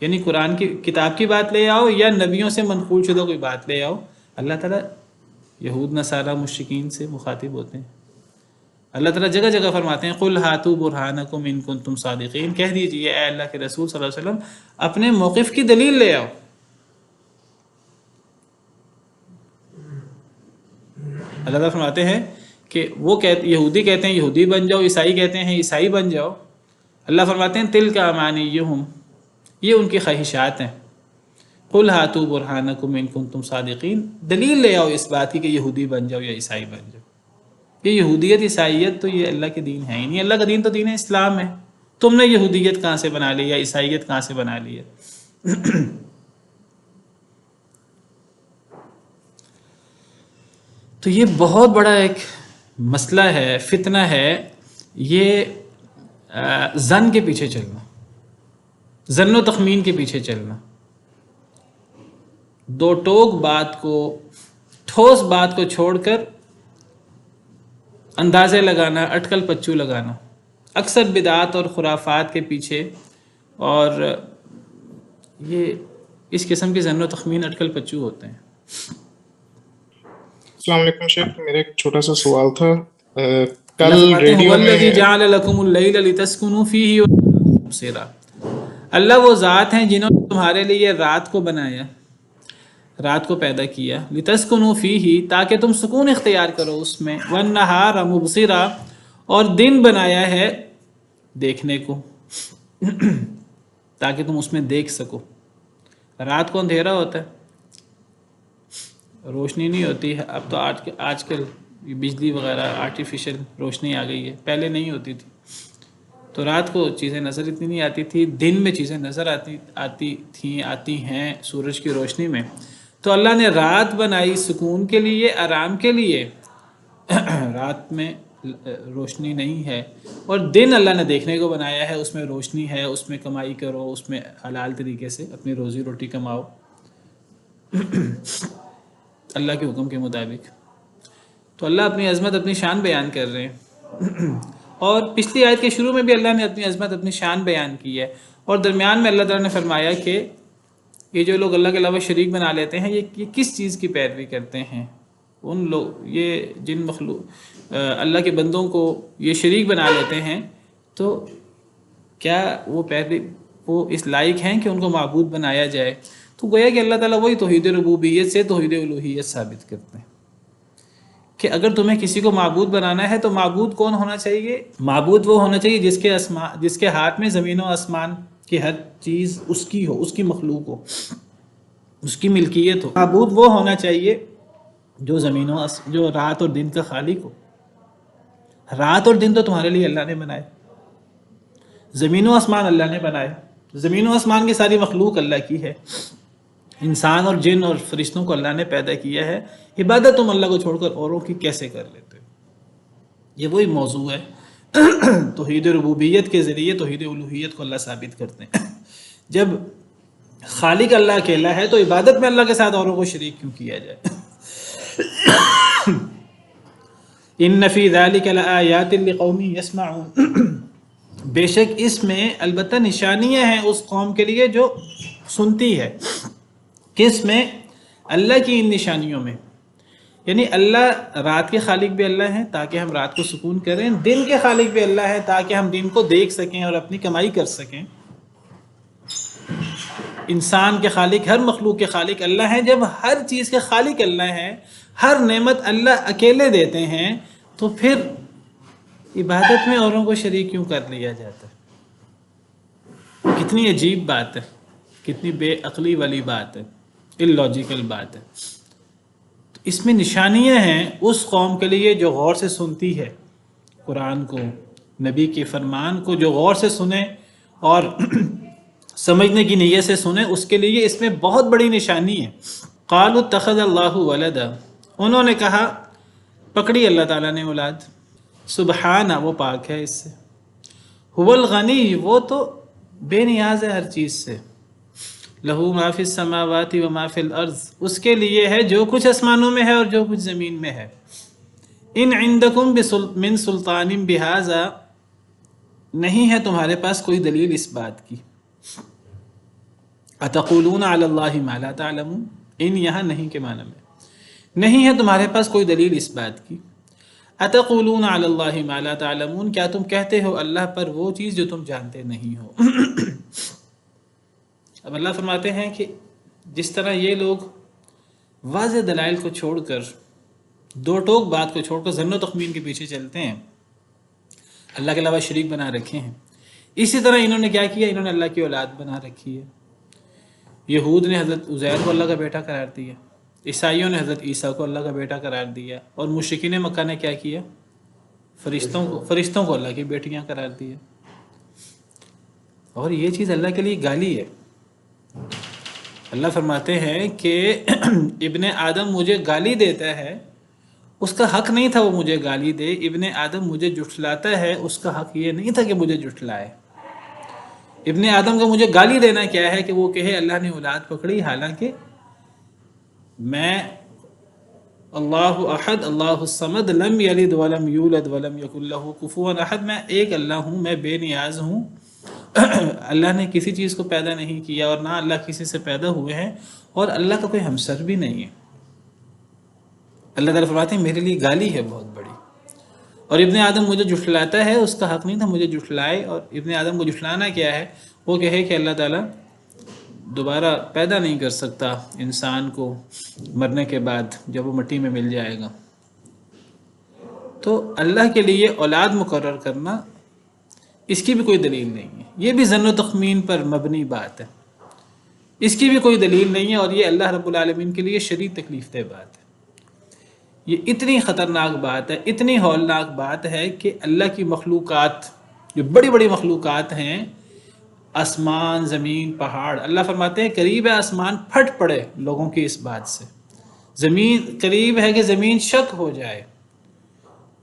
یعنی قرآن کی کتاب کی بات لے آؤ یا نبیوں سے منقول شدہ کوئی بات لے آؤ۔ اللہ تعالیٰ یہود نصارہ مشرکین سے مخاطب ہوتے ہیں۔ اللہ تعالیٰ جگہ جگہ فرماتے ہیں قُلْ هَاتُوا بُرْهَانَكُمْ إِن كُنتُمْ صَادِقِينَ، کہہ دیجئے اے اللہ کے رسول صلی اللہ علیہ وسلم اپنے موقف کی دلیل لے آؤ۔ اللہ تعالیٰ فرماتے ہیں کہ وہ یہودی کہتے ہیں یہودی بن جاؤ، عیسائی کہتے ہیں عیسائی بن جاؤ۔ اللہ فرماتے ہیں تِلْكَ أَمَانِيُّهُمْ، یہ ان کی خواہشات ہیں۔ قُلْ هَاتُوا بُرْهَانَكُمْ إِن كُنتُمْ صَادِقِينَ، دلیل لے آؤ اس بات کی کہ یہودی بن جاؤ یا عیسائی بن جاؤ۔ یہ یہودیت عیسائیت تو یہ اللہ کے دین ہے ہی نہیں، اللہ کا دین تو دین اسلام ہے، تم نے یہودیت کہاں سے بنا لی یا عیسائیت کہاں سے بنا لی ہے؟ تو یہ بہت بڑا ایک مسئلہ ہے، فتنہ ہے، یہ ظن کے پیچھے چلنا، ظن و تخمین کے پیچھے چلنا، دو ٹوک بات کو، ٹھوس بات کو چھوڑ کر اندازے لگانا، اٹکل پچو لگانا، اکثر بدعات اور خرافات کے پیچھے، اور یہ اس قسم کے ظن و تخمین اٹکل پچو ہوتے ہیں۔ السلام علیکم شیخ، میرا ایک چھوٹا سا سوال تھا۔ اللہ کل فرماتے ہیں ریڈیو هُوَ میں الَّذِي جَعَلَ لَكُمُ اللَّيْلَ لِتَسْكُنُوا فِيهِ وَالنَّهَارَ مُبْصِرًا، اللہ وہ ذات ہیں جنہوں نے تمہارے لیے رات کو بنایا، رات کو پیدا کیا، لِتَسْكُنُوا فِيهِ تاکہ تم سکون اختیار کرو اس میں، وَالنَّهَارَ مُبْصِرًا اور دن بنایا ہے دیکھنے کو، تاکہ تم اس میں دیکھ سکو۔ رات کو اندھیرا ہوتا ہے، روشنی نہیں ہوتی ہے، اب تو آج کل بجلی وغیرہ آرٹیفیشل روشنی آ گئی ہے، پہلے نہیں ہوتی تھی۔ تو رات کو چیزیں نظر اتنی نہیں آتی تھی، دن میں چیزیں نظر آتی ہیں سورج کی روشنی میں. تو اللہ نے رات بنائی سکون کے لیے، آرام کے لیے. رات میں روشنی نہیں ہے، اور دن اللہ نے دیکھنے کو بنایا ہے، اس میں روشنی ہے، اس میں کمائی کرو، اس میں حلال طریقے سے اپنی روزی روٹی کماؤ اللہ کے حکم کے مطابق. تو اللہ اپنی عظمت، اپنی شان بیان کر رہے ہیں. اور پچھلی آیت کے شروع میں بھی اللہ نے اپنی عظمت، اپنی شان بیان کی ہے، اور درمیان میں اللہ تعالیٰ نے فرمایا کہ یہ جو لوگ اللہ کے علاوہ شریک بنا لیتے ہیں، یہ کس چیز کی پیروی کرتے ہیں. ان لوگ، یہ جن مخلوق اللہ کے بندوں کو یہ شریک بنا لیتے ہیں، تو کیا وہ اس لائق ہیں کہ ان کو معبود بنایا جائے. تو گویا کہ اللہ تعالیٰ وہی توحید ربوبیت سے توحید الوہیت ثابت کرتے ہیں کہ اگر تمہیں کسی کو معبود بنانا ہے تو معبود کون ہونا چاہیے؟ معبود وہ ہونا چاہیے جس کے ہاتھ میں زمین و آسمان کی ہر چیز اس کی ہو، اس کی مخلوق ہو، اس کی ملکیت ہو. معبود وہ ہونا چاہیے جو رات اور دن کا خالق ہو. رات اور دن تو تمہارے لیے اللہ نے بنائے، زمین و آسمان اللہ نے بنائے. زمین و آسمان کی ساری مخلوق اللہ کی ہے. انسان اور جن اور فرشتوں کو اللہ نے پیدا کیا ہے. عبادت تم اللہ کو چھوڑ کر اوروں کی کیسے کر لیتے ہو؟ یہ وہی موضوع ہے. توحید ربوبیت کے ذریعے توحید الوہیت کو اللہ ثابت کرتے ہیں. جب خالق اللہ اکیلا ہے تو عبادت میں اللہ کے ساتھ اوروں کو شریک کیوں کیا جائے؟ ان فی ذلک لآیات لقوم یسمعون، بے شک اس میں البتہ نشانیاں ہیں اس قوم کے لیے جو سنتی ہے. کس میں؟ اللہ کی ان نشانیوں میں. یعنی اللہ رات کے خالق بھی اللہ ہیں تاکہ ہم رات کو سکون کریں، دن کے خالق بھی اللہ ہے تاکہ ہم دن کو دیکھ سکیں اور اپنی کمائی کر سکیں. انسان کے خالق، ہر مخلوق کے خالق اللہ ہیں. جب ہر چیز کے خالق اللہ ہیں، ہر نعمت اللہ اکیلے دیتے ہیں، تو پھر عبادت میں اوروں کو شریک کیوں کر لیا جاتا ہے؟ کتنی عجیب بات ہے، کتنی بے عقلی والی بات ہے، اللاجیکل بات ہے. تو اس میں نشانیاں ہیں اس قوم کے لیے جو غور سے سنتی ہے قرآن کو، نبی کے فرمان کو، جو غور سے سنے اور سمجھنے کی نیت سے سنے، اس کے لیے اس میں بہت بڑی نشانی ہے. قالوا اتخذ اللہ ولدا، انہوں نے کہا پکڑی اللہ تعالیٰ نے اولاد. سبحانہ، وہ پاک ہے اس سے. هو الغنی، وہ تو بے نیاز ہے ہر چیز سے. لہو ما فی السماوات و ما فی الارض، اس کے لیے ہے جو کچھ آسمانوں میں ہے اور جو کچھ زمین میں ہے. ان عندکم من سلطان بہذا، نہیں ہے تمہارے پاس کوئی دلیل اس بات کی. اتقولون علی اللہ ما لا تعلمون، ان یہاں نہیں کے معنی میں، نہیں ہے تمہارے پاس کوئی دلیل اس بات کی. اتقولون علی اللہ ما لا تعلمون، کیا تم کہتے ہو اللہ پر وہ چیز جو تم جانتے نہیں ہو. اب اللہ فرماتے ہیں کہ جس طرح یہ لوگ واضح دلائل کو چھوڑ کر، دو ٹوک بات کو چھوڑ کر ظن و تخمین کے پیچھے چلتے ہیں، اللہ کے علاوہ شریک بنا رکھے ہیں، اسی طرح انہوں نے کیا کیا؟ انہوں نے اللہ کی اولاد بنا رکھی ہے. یہود نے حضرت عزیر کو اللہ کا بیٹا قرار دیا، عیسائیوں نے حضرت عیسیٰ کو اللہ کا بیٹا قرار دیا، اور مشرکین مکہ نے کیا کیا؟ فرشتوں کو اللہ کی بیٹیاں قرار دیا. اور یہ چیز اللہ کے لیے گالی ہے. اللہ فرماتے ہیں کہ ابن آدم مجھے گالی دیتا ہے، اس کا حق نہیں تھا وہ مجھے گالی دے. ابن آدم مجھے جھٹلاتا ہے، اس کا حق یہ نہیں تھا کہ مجھے جھٹلائے. ابن آدم کا مجھے گالی دینا کیا ہے کہ وہ کہے اللہ نے اولاد پکڑی، حالانکہ میں اللہ احد، اللہ الصمد، لم یلد ولم یولد ولم یکن لہ کفوا احد، میں ایک اللہ ہوں، میں بے نیاز ہوں. اللہ نے کسی چیز کو پیدا نہیں کیا اور نہ اللہ کسی سے پیدا ہوئے ہیں، اور اللہ کا کوئی ہمسر بھی نہیں ہے. اللہ تعالیٰ فرماتے ہیں میرے لیے گالی ہے بہت بڑی. اور ابن آدم مجھے جھٹلاتا ہے، اس کا حق نہیں تھا مجھے جھٹلائے. اور ابن آدم کو جھٹلانا کیا ہے؟ وہ کہے کہ اللہ تعالیٰ دوبارہ پیدا نہیں کر سکتا انسان کو مرنے کے بعد جب وہ مٹی میں مل جائے گا. تو اللہ کے لیے اولاد مقرر کرنا، اس کی بھی کوئی دلیل نہیں ہے. یہ بھی ظن و تخمین پر مبنی بات ہے، اس کی بھی کوئی دلیل نہیں ہے، اور یہ اللہ رب العالمین کے لیے شدید تکلیف دہ بات ہے. یہ اتنی خطرناک بات ہے، اتنی ہولناک بات ہے کہ اللہ کی مخلوقات جو بڑی بڑی مخلوقات ہیں، آسمان، زمین، پہاڑ، اللہ فرماتے ہیں قریب ہے آسمان پھٹ پڑے لوگوں کی اس بات سے، زمین قریب ہے کہ زمین شک ہو جائے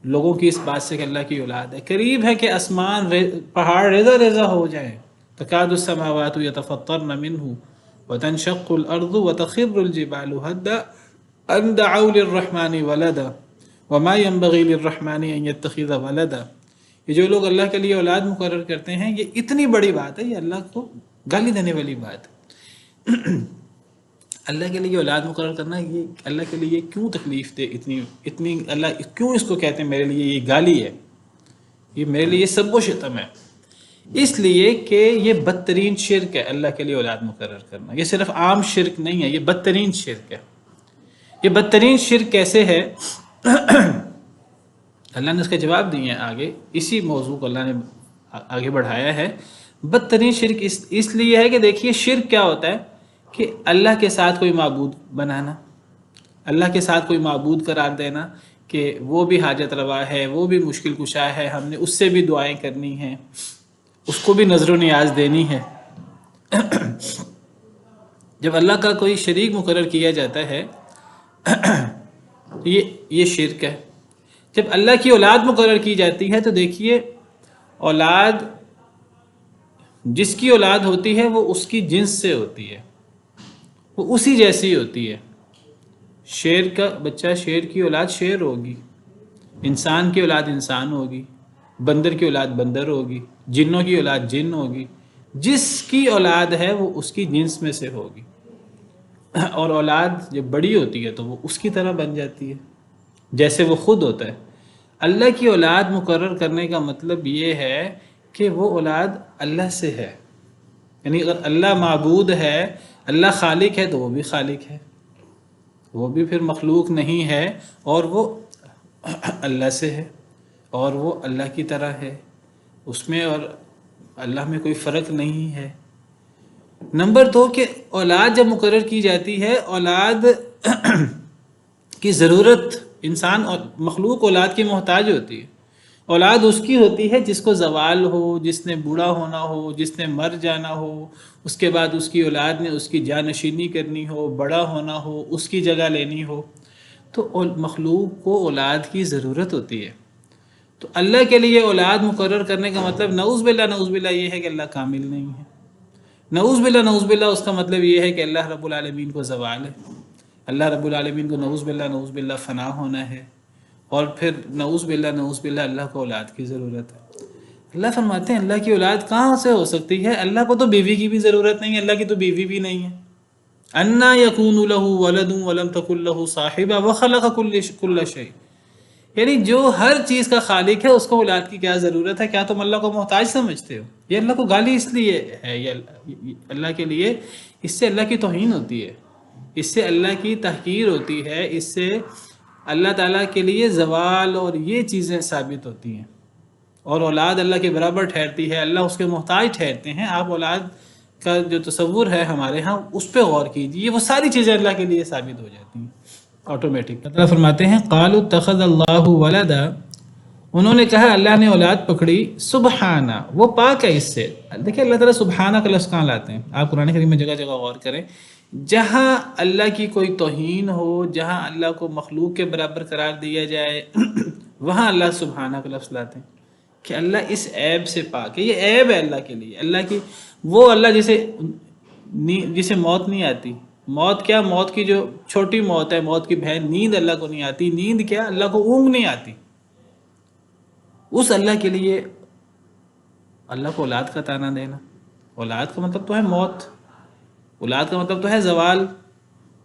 لوگوں کی اس بات سے کہ اللہ کی اولاد ہے، قریب ہے کہ آسمان پہاڑ ریزہ ریزہ ہو جائیں، تکاد السماوات یتفطرن منہ وتنشق الارض وتخر الجبال هدا ان دعوا للرحمن ولدا وما ينبغي للرحمن ان يتخذ ولدا۔ یہ جو لوگ اللہ کے لیے اولاد مقرر کرتے ہیں، یہ اتنی بڑی بات ہے، یہ اللہ کو گالی دینے والی بات ہے۔ اللہ کے لیے اولاد مقرر کرنا، یہ اللہ کے لیے کیوں تکلیف دے، اتنی اللہ کیوں اس کو کہتے ہیں میرے لیے یہ گالی ہے، یہ میرے لیے سب و شتم ہے؟ اس لیے کہ یہ بدترین شرک ہے اللہ کے لیے اولاد مقرر کرنا۔ یہ صرف عام شرک نہیں ہے، یہ بدترین شرک ہے۔ یہ بدترین شرک کیسے ہے؟ اللہ نے اس کا جواب دیے ہیں آگے، اسی موضوع کو اللہ نے آگے بڑھایا ہے۔ بدترین شرک اس لیے ہے کہ دیکھیے شرک کیا ہوتا ہے کہ اللہ کے ساتھ کوئی معبود بنانا، اللہ کے ساتھ کوئی معبود قرار دینا کہ وہ بھی حاجت روا ہے، وہ بھی مشکل کشا ہے، ہم نے اس سے بھی دعائیں کرنی ہیں، اس کو بھی نظر و نیاز دینی ہے۔ جب اللہ کا کوئی شریک مقرر کیا جاتا ہے یہ شرک ہے۔ جب اللہ کی اولاد مقرر کی جاتی ہے تو دیکھیے اولاد، جس کی اولاد ہوتی ہے وہ اس کی جنس سے ہوتی ہے، وہ اسی جیسی ہوتی ہے۔ شیر کا بچہ، شیر کی اولاد شیر ہوگی، انسان کی اولاد انسان ہوگی، بندر کی اولاد بندر ہوگی، جنوں کی اولاد جن ہوگی، جس کی اولاد ہے وہ اس کی جنس میں سے ہوگی، اور اولاد جب بڑی ہوتی ہے تو وہ اس کی طرح بن جاتی ہے جیسے وہ خود ہوتا ہے۔ اللہ کی اولاد مقرر کرنے کا مطلب یہ ہے کہ وہ اولاد اللہ سے ہے، یعنی اگر اللہ معبود ہے، اللہ خالق ہے، تو وہ بھی خالق ہے، وہ بھی پھر مخلوق نہیں ہے، اور وہ اللہ سے ہے، اور وہ اللہ کی طرح ہے، اس میں اور اللہ میں کوئی فرق نہیں ہے۔ نمبر 2 کہ اولاد جب مقرر کی جاتی ہے، اولاد کی ضرورت، انسان اور مخلوق اولاد کی محتاج ہوتی ہے۔ اولاد اس کی ہوتی ہے جس کو زوال ہو، جس نے بوڑھا ہونا ہو، جس نے مر جانا ہو، اس کے بعد اس کی اولاد نے اس کی جانشینی کرنی ہو، بڑا ہونا ہو، اس کی جگہ لینی ہو، تو مخلوق کو اولاد کی ضرورت ہوتی ہے۔ تو اللہ کے لیے اولاد مقرر کرنے کا مطلب نعوذ باللہ یہ ہے کہ اللہ کامل نہیں ہے۔ نعوذ باللہ اس کا مطلب یہ ہے کہ اللہ رب العالمین کو زوال ہے، اللہ رب العالمین کو نعوذ باللہ فنا ہونا ہے، اور پھر نعوذ باللہ اللہ کو اولاد کی ضرورت ہے۔ اللہ فرماتے ہیں اللہ کی اولاد کہاں سے ہو سکتی ہے؟ اللہ کو تو بیوی کی بھی ضرورت نہیں ہے، اللہ کی تو بیوی بھی نہیں ہے۔ انا یکون لہ ولد ولم تکن لہ صاحبہ وخلق کل شیء، یعنی جو ہر چیز کا خالق ہے اس کو اولاد کی کیا ضرورت ہے؟ کیا تم اللہ کو محتاج سمجھتے ہو؟ یہ اللہ کو گالی اس لیے ہے، یہ اللہ کے لیے، اس سے اللہ کی توہین ہوتی ہے، اس سے اللہ کی تحقیر ہوتی ہے، اس سے اللہ تعالیٰ کے لیے زوال اور یہ چیزیں ثابت ہوتی ہیں، اور اولاد اللہ کے برابر ٹھہرتی ہے، اللہ اس کے محتاج ٹھہرتے ہیں۔ آپ اولاد کا جو تصور ہے ہمارے ہاں اس پہ غور کیجیے، وہ ساری چیزیں اللہ کے لیے ثابت ہو جاتی ہیں آٹومیٹک۔ اللہ فرماتے ہیں قالوا اتخذ اللہ ولدا، انہوں نے کہا اللہ نے اولاد پکڑی، سبحانہ وہ پاک ہے اس سے۔ دیکھیں اللہ تعالیٰ سبحانہ کا لفظ کہاں لاتے ہیں، آپ قرآن کریم میں جگہ جگہ غور کریں، جہاں اللہ کی کوئی توہین ہو، جہاں اللہ کو مخلوق کے برابر قرار دیا جائے وہاں اللہ سبحانہ کا لفظ لاتے ہیں کہ اللہ اس عیب سے پاک ہے۔ یہ عیب ہے اللہ کے لیے، اللہ کی وہ اللہ جسے موت نہیں آتی۔ موت کیا؟ موت کی جو چھوٹی موت ہے، موت کی بہن نیند اللہ کو نہیں آتی۔ نیند کیا؟ اللہ کو اونگ نہیں آتی۔ اس اللہ کے لیے اللہ کو اولاد کا تانا دینا، اولاد کا مطلب تو ہے موت، اولاد کا مطلب تو ہے زوال،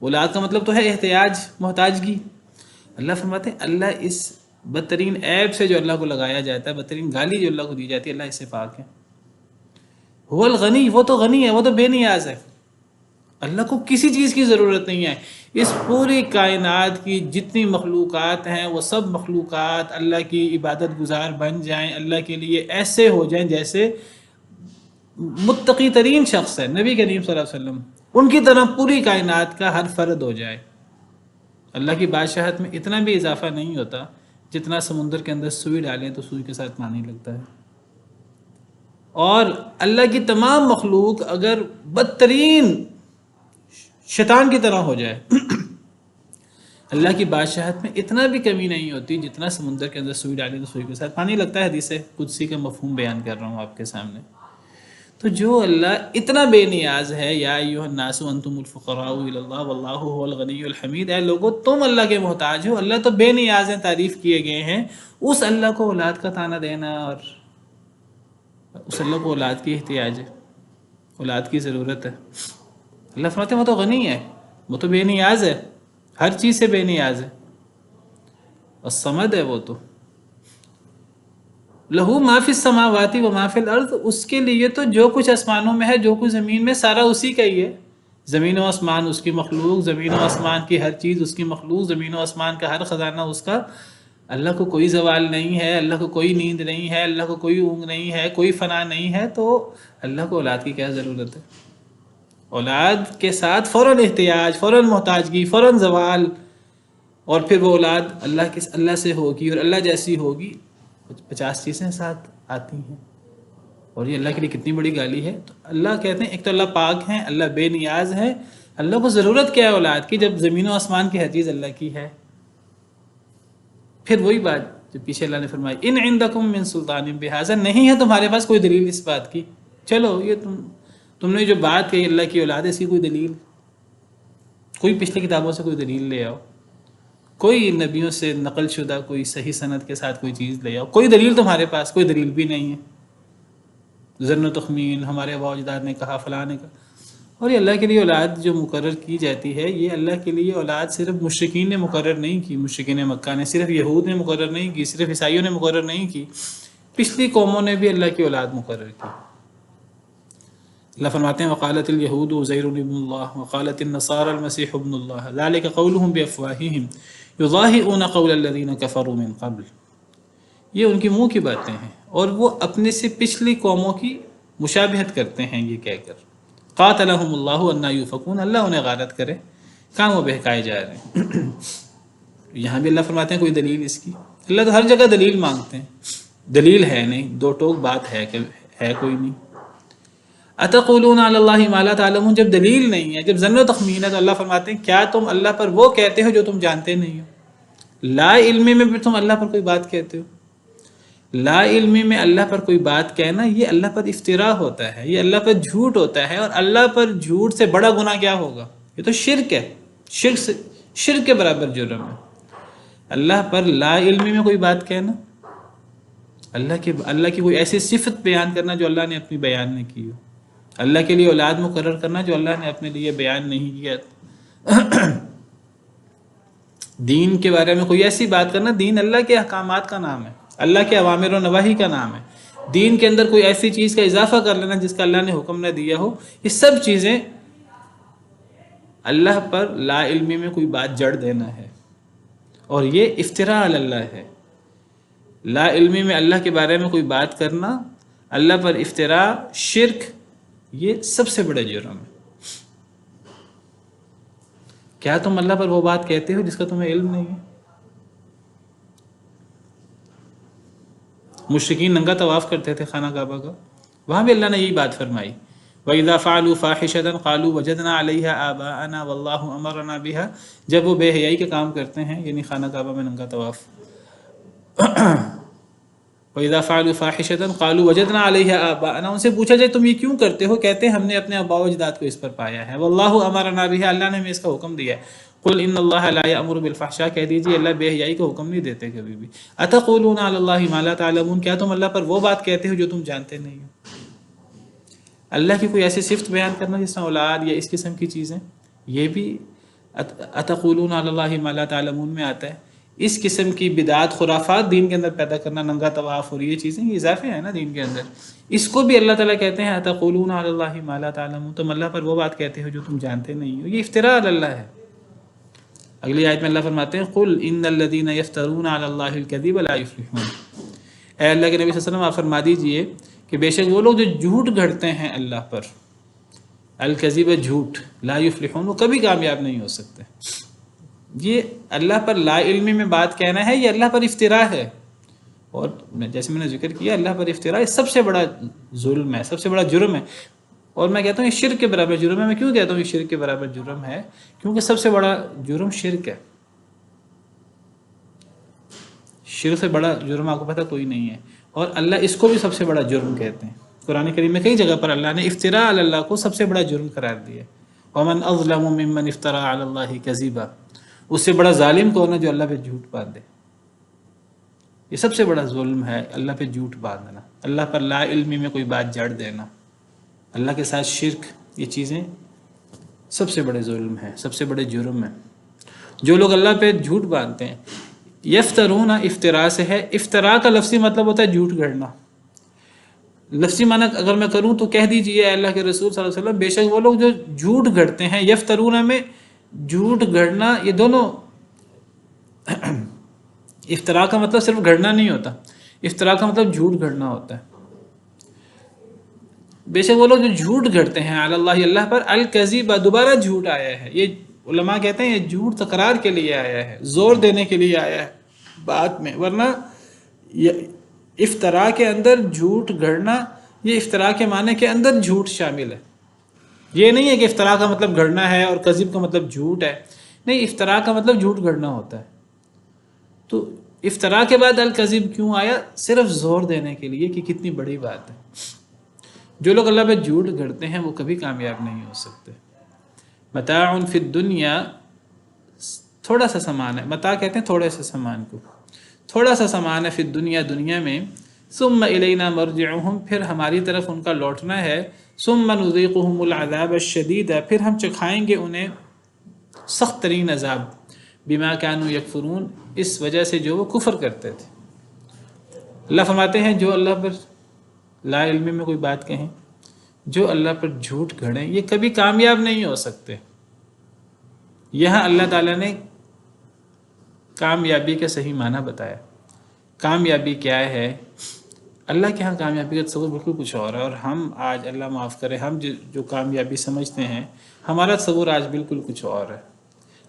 اولاد کا مطلب تو ہے احتیاج، محتاجگی۔ اللہ فرماتے ہیں اللہ اس بدترین عیب سے جو اللہ کو لگایا جاتا ہے، بدترین گالی جو اللہ کو دی جاتی ہے، اللہ اس سے پاک ہے۔ هو الغنی، وہ تو غنی ہے، وہ تو بے نیاز ہے، اللہ کو کسی چیز کی ضرورت نہیں ہے۔ اس پوری کائنات کی جتنی مخلوقات ہیں وہ سب مخلوقات اللہ کی عبادت گزار بن جائیں، اللہ کے لیے ایسے ہو جائیں جیسے متقی ترین شخص ہے نبی کریم صلی اللہ علیہ وسلم، ان کی طرح پوری کائنات کا ہر فرد ہو جائے۔ اللہ کی بادشاہت میں اتنا بھی اضافہ نہیں ہوتا جتنا سمندر کے اندر سوئی ڈالیں تو سوئی کے ساتھ پانی لگتا ہے۔ اور اللہ کی تمام مخلوق اگر بدترین شیطان کی طرح ہو جائے، اللہ کی بادشاہت میں اتنا بھی کمی نہیں ہوتی جتنا سمندر کے اندر سوئی ڈالے تو سوئی کے ساتھ پانی لگتا ہے۔ حدیث قدسی کا مفہوم بیان کر رہا ہوں آپ کے سامنے۔ تو جو اللہ اتنا بے نیاز ہے، یا ایھا الناس انتم الفقراء الی اللہ واللہ هو الغنی الحمید، اے لوگو تم اللہ کے محتاج ہو، اللہ تو بے نیاز ہیں، تعریف کیے گئے ہیں، اس اللہ کو اولاد کا تانا دینا، اور اس اللہ کو اولاد کی احتیاج ہے، اولاد کی ضرورت ہے۔ اللہ فرماتے ہیں وہ تو غنی ہے، وہ تو بے نیاز ہے، ہر چیز سے بے نیاز ہے، اور صمد ہے وہ تو۔ لہو ما فی السماوات و ما فی الارض، اس کے لیے تو جو کچھ آسمانوں میں ہے، جو کچھ زمین میں، سارا اسی کا ہی ہے۔ زمین و آسمان اس کی مخلوق، زمین و آسمان کی ہر چیز اس کی مخلوق، زمین و آسمان کا ہر خزانہ اس کا۔ اللہ کو کوئی زوال نہیں ہے، اللہ کو کوئی نیند نہیں ہے، اللہ کو کوئی اونگ نہیں ہے، کوئی فنا نہیں ہے، تو اللہ کو اولاد کی کیا ضرورت ہے؟ اولاد کے ساتھ فوراً احتیاج، فوراً محتاجگی، فوراً زوال، اور پھر وہ اولاد اللہ سے ہوگی اور اللہ جیسی ہوگی، 50 چیزیں ساتھ آتی ہیں، اور یہ اللہ کے لیے کتنی بڑی گالی ہے۔ تو اللہ کہتے ہیں ایک تو اللہ پاک ہیں، اللہ بے نیاز ہے، اللہ کو ضرورت کیا ہے اولاد کی جب زمین و آسمان کی ہر چیز اللہ کی ہے؟ پھر وہی بات جو پیچھے اللہ نے فرمائی، ان عندکم من سلطان بہذا، نہیں ہے تمہارے پاس کوئی دلیل اس بات کی، چلو یہ تم نے جو بات کہی اللہ کی اولاد ہے، اس کی کوئی دلیل، کوئی پچھلی کتابوں سے کوئی دلیل لے آؤ، کوئی نبیوں سے نقل شدہ کوئی صحیح سند کے ساتھ کوئی چیز لے آؤ، کوئی دلیل تمہارے پاس، کوئی دلیل بھی نہیں ہے۔ ظن و تخمین، ہمارے آباء و اجداد نے کہا، فلاں نے کہا۔ اور یہ اللہ کے لیے اولاد جو مقرر کی جاتی ہے، یہ اللہ کے لیے اولاد صرف مشرکین نے مقرر نہیں کی، مشرکین مکہ نے، صرف یہود نے مقرر نہیں کی، صرف عیسائیوں نے مقرر نہیں کی، پچھلی قوموں نے بھی اللہ کی اولاد مقرر کی۔ اللہ فرماتے ہیں وقالت الیہود عزیر ابن اللہ وقالت النصارى المسیح ابن اللہ ذلک قولهم بافواہہم یضاہئون قول الذین کفروا من قبل، یہ ان کی منہ کی باتیں ہیں، اور وہ اپنے سے پچھلی قوموں کی مشابہت کرتے ہیں یہ کہہ کر، قاتلہم اللہ انا یؤفکون، اللہ انہیں غارت کرے کہاں وہ بہکائے جا رہے ہیں۔ یہاں بھی اللہ فرماتے ہیں کوئی دلیل اس کی، اللہ تو ہر جگہ دلیل مانگتے ہیں، دلیل ہے نہیں، دو ٹوک بات ہے کہ ہے کوئی نہیں۔ اتقولون علی اللہ ما لا تعلمون، جب دلیل نہیں ہے، جب ظن و تخمین ہے، تو اللہ فرماتے ہیں کیا تم اللہ پر وہ کہتے ہو جو تم جانتے نہیں ہو؟ لا علمی میں بھی تم اللہ پر کوئی بات کہتے ہو۔ لا علمی میں اللہ پر کوئی بات کہنا، یہ اللہ پر افتراء ہوتا ہے، یہ اللہ پر جھوٹ ہوتا ہے، اور اللہ پر جھوٹ سے بڑا گناہ کیا ہوگا؟ یہ تو شرک ہے، شرک کے برابر جرم ہے۔ اللہ پر لا علمی میں کوئی بات کہنا، اللہ کی کوئی ایسی صفت بیان کرنا جو اللہ نے اپنی بیان نہیں کی ہو، اللہ کے لیے اولاد مقرر کرنا جو اللہ نے اپنے لیے بیان نہیں کیا، دین کے بارے میں کوئی ایسی بات کرنا، دین اللہ کے احکامات کا نام ہے، اللہ کے اوامر و نواہی کا نام ہے، دین کے اندر کوئی ایسی چیز کا اضافہ کر لینا جس کا اللہ نے حکم نہ دیا ہو، یہ سب چیزیں اللہ پر لا علمی میں کوئی بات جڑ دینا ہے، اور یہ افتراء علی اللہ ہے۔ لا علمی میں اللہ کے بارے میں کوئی بات کرنا، اللہ پر افتراء، شرک، یہ سب سے بڑا جرم ہے۔ کیا تم اللہ پر وہ بات کہتے ہو جس کا تمہیں علم نہیں ہے؟ مشرکین ننگا طواف کرتے تھے خانہ کعبہ کا، وہاں بھی اللہ نے یہی بات فرمائی، وَإِذَا فَعَلُوا فَاحِشَةً قَالُوا وَجَدْنَا عَلَيْهَا آبَاءَنَا وَاللَّهُ أَمَرَنَا بِهَا، جب وہ بے حیائی کے کام کرتے ہیں، یعنی خانہ کعبہ میں ننگا طواف، وَإِذَا فَعَلُوا فَاحِشَةً قَالُوا وَجَدْنَا عَلَيْهَا آبَاءَنَا، ان سے پوچھا جائے تم یہ کیوں کرتے ہو، کہتے ہیں ہم نے اپنے آباء و اجداد کو اس پر پایا ہے، وَاللَّهُ أَمَرَنَا بِهَا، اللہ نے ہمیں اس کا حکم دیا ہے، قُلْ إِنَّ اللَّهَ لَا يَأْمُرُ بِالْفَحْشَاء، کہہ دیجیے اللہ بے حیائی کا حکم نہیں دیتے کبھی بھی۔ أَتَقُولُونَ عَلَى اللَّهِ مَا لَا تَعْلَمُونَ، کیا تم اللہ پر وہ بات کہتے ہو جو تم جانتے نہیں ہو؟ اللہ کی کوئی ایسی صفت بیان کرنا جس طرح اولاد یا اس قسم کی چیزیں، یہ بھی أَتَقُولُونَ عَلَى اللَّهِ مَا لَا تَعْلَمُونَ میں آتا ہے۔ اس قسم کی بدعات، خرافات دین کے اندر پیدا کرنا، ننگا طواف اور یہ چیزیں، یہ اضافے ہیں نا دین کے اندر، اس کو بھی اللہ تعالیٰ کہتے ہیں أَتَقُولُونَ عَلَى اللَّهِ مَا لَا تَعْلَمُونَ، تم اللہ پر وہ بات کہتے ہو جو تم جانتے نہیں ہو، یہ افتراء علی اللہ ہے۔ اگلی آیت میں اللہ فرماتے ہیں قُلْ إِنَّ الَّذِينَ يَفْتَرُونَ عَلَى اللَّهِ الْكَذِبَ لَا يُفْلِحُونَ، اے اللہ کے نبی صلی اللہ علیہ وسلم آپ فرما دیجئے کہ بے شک وہ لوگ جو جھوٹ گھڑتے ہیں اللہ پر، الکذب جھوٹ، لا یفلحون، وہ کبھی کامیاب نہیں ہو سکتے۔ یہ اللہ پر لا علمی میں بات کہنا ہے، یہ اللہ پر افتراء ہے، اور جیسے میں نے ذکر کیا اللہ پر افتراء یہ سب سے بڑا ظلم ہے، سب سے بڑا جرم ہے، اور میں کہتا ہوں یہ شرک کے برابر جرم ہے۔ میں کیوں کہتا ہوں یہ شرک کے برابر جرم ہے؟ کیونکہ سب سے بڑا جرم شرک ہے، شرک سے بڑا جرم آپ کو پتہ کوئی نہیں ہے، اور اللہ اس کو بھی سب سے بڑا جرم کہتے ہیں۔ قرآن کریم میں کئی جگہ پر اللہ نے افتراء علی اللہ کو سب سے بڑا جرم قرار دیا۔ ومن اظلم ممن افترى علی اللہ کذبا، اس سے بڑا ظالم کون ہے جو اللہ پہ جھوٹ باندھے؟ یہ سب سے بڑا ظلم ہے، اللہ پہ جھوٹ باندھنا، اللہ پر لا علمی میں کوئی بات جڑ دینا، اللہ کے ساتھ شرک، یہ چیزیں سب سے بڑے ظلم ہیں، سب سے بڑے جرم ہیں۔ جو لوگ اللہ پہ جھوٹ باندھتے ہیں، یفترون افتراء سے ہے، افتراء کا لفظی مطلب ہوتا ہے جھوٹ گھڑنا۔ لفظی معنی اگر میں کروں تو کہہ دیجئے اے اللہ کے رسول صلی اللہ علیہ وسلم، بے شک وہ لوگ جو جھوٹ گھڑتے ہیں، یفترون میں جھوٹ گھڑنا، یہ دونوں افتراء کا مطلب صرف گھڑنا نہیں ہوتا، افتراء کا مطلب جھوٹ گھڑنا ہوتا ہے۔ بے شک وہ لوگ جو جھوٹ گھڑتے ہیں علی اللہ اللہ پر، الکذب دوبارہ جھوٹ آیا ہے، یہ علماء کہتے ہیں یہ جھوٹ تکرار کے لیے آیا ہے، زور دینے کے لیے آیا ہے بات میں، ورنہ افتراء کے اندر جھوٹ گھڑنا، یہ افتراء کے معنی کے اندر جھوٹ شامل ہے۔ یہ نہیں ہے کہ افتراء کا مطلب گھڑنا ہے اور کذب کا مطلب جھوٹ ہے، نہیں، افتراء کا مطلب جھوٹ گھڑنا ہوتا ہے۔ تو افتراء کے بعد الکذب کیوں آیا؟ صرف زور دینے کے لیے کہ کتنی بڑی بات ہے۔ جو لوگ اللہ پہ جھوٹ گھڑتے ہیں وہ کبھی کامیاب نہیں ہو سکتے۔ متاع فی الدنیا، تھوڑا سا سامان ہے، متاع کہتے ہیں تھوڑے سے سامان کو، تھوڑا سا سامان ہے فی الدنیا، دنیا میں، ثم الینا مرجعہم، پھر ہماری طرف ان کا لوٹنا ہے، ثم نذیقہم العذاب الشدید، پھر ہم چکھائیں گے انہیں سخت ترین عذاب، بما کانوا یکفرون، اس وجہ سے جو وہ کفر کرتے تھے۔ اللہ فرماتے ہیں جو اللہ پر لا علمی میں کوئی بات کہیں، جو اللہ پر جھوٹ گھڑیں، یہ کبھی کامیاب نہیں ہو سکتے۔ یہاں اللہ تعالیٰ نے کامیابی کا صحیح معنی بتایا۔ کامیابی کیا ہے؟ اللہ کے ہاں کامیابی کا تصور بالکل کچھ اور ہے، اور ہم آج اللہ معاف کرے، ہم جو کامیابی سمجھتے ہیں، ہمارا تصور آج بالکل کچھ اور ہے۔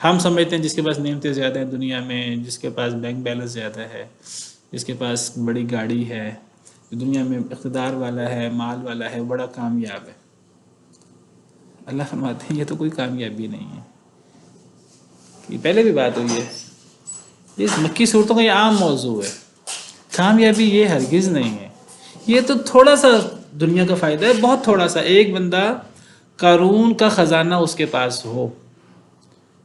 ہم سمجھتے ہیں جس کے پاس نعمتیں زیادہ ہیں دنیا میں، جس کے پاس بینک بیلنس زیادہ ہے، جس کے پاس بڑی گاڑی ہے، دنیا میں اقتدار والا ہے، مال والا ہے، بڑا کامیاب ہے۔ اللہ فرماتے ہیں یہ تو کوئی کامیابی نہیں ہے۔ یہ پہلے بھی بات ہوئی ہے، اس مکی صورتوں کا یہ عام موضوع ہے۔ کامیابی یہ ہرگز نہیں ہے، یہ تو تھوڑا سا دنیا کا فائدہ ہے، بہت تھوڑا سا۔ ایک بندہ قارون کا خزانہ اس کے پاس ہو،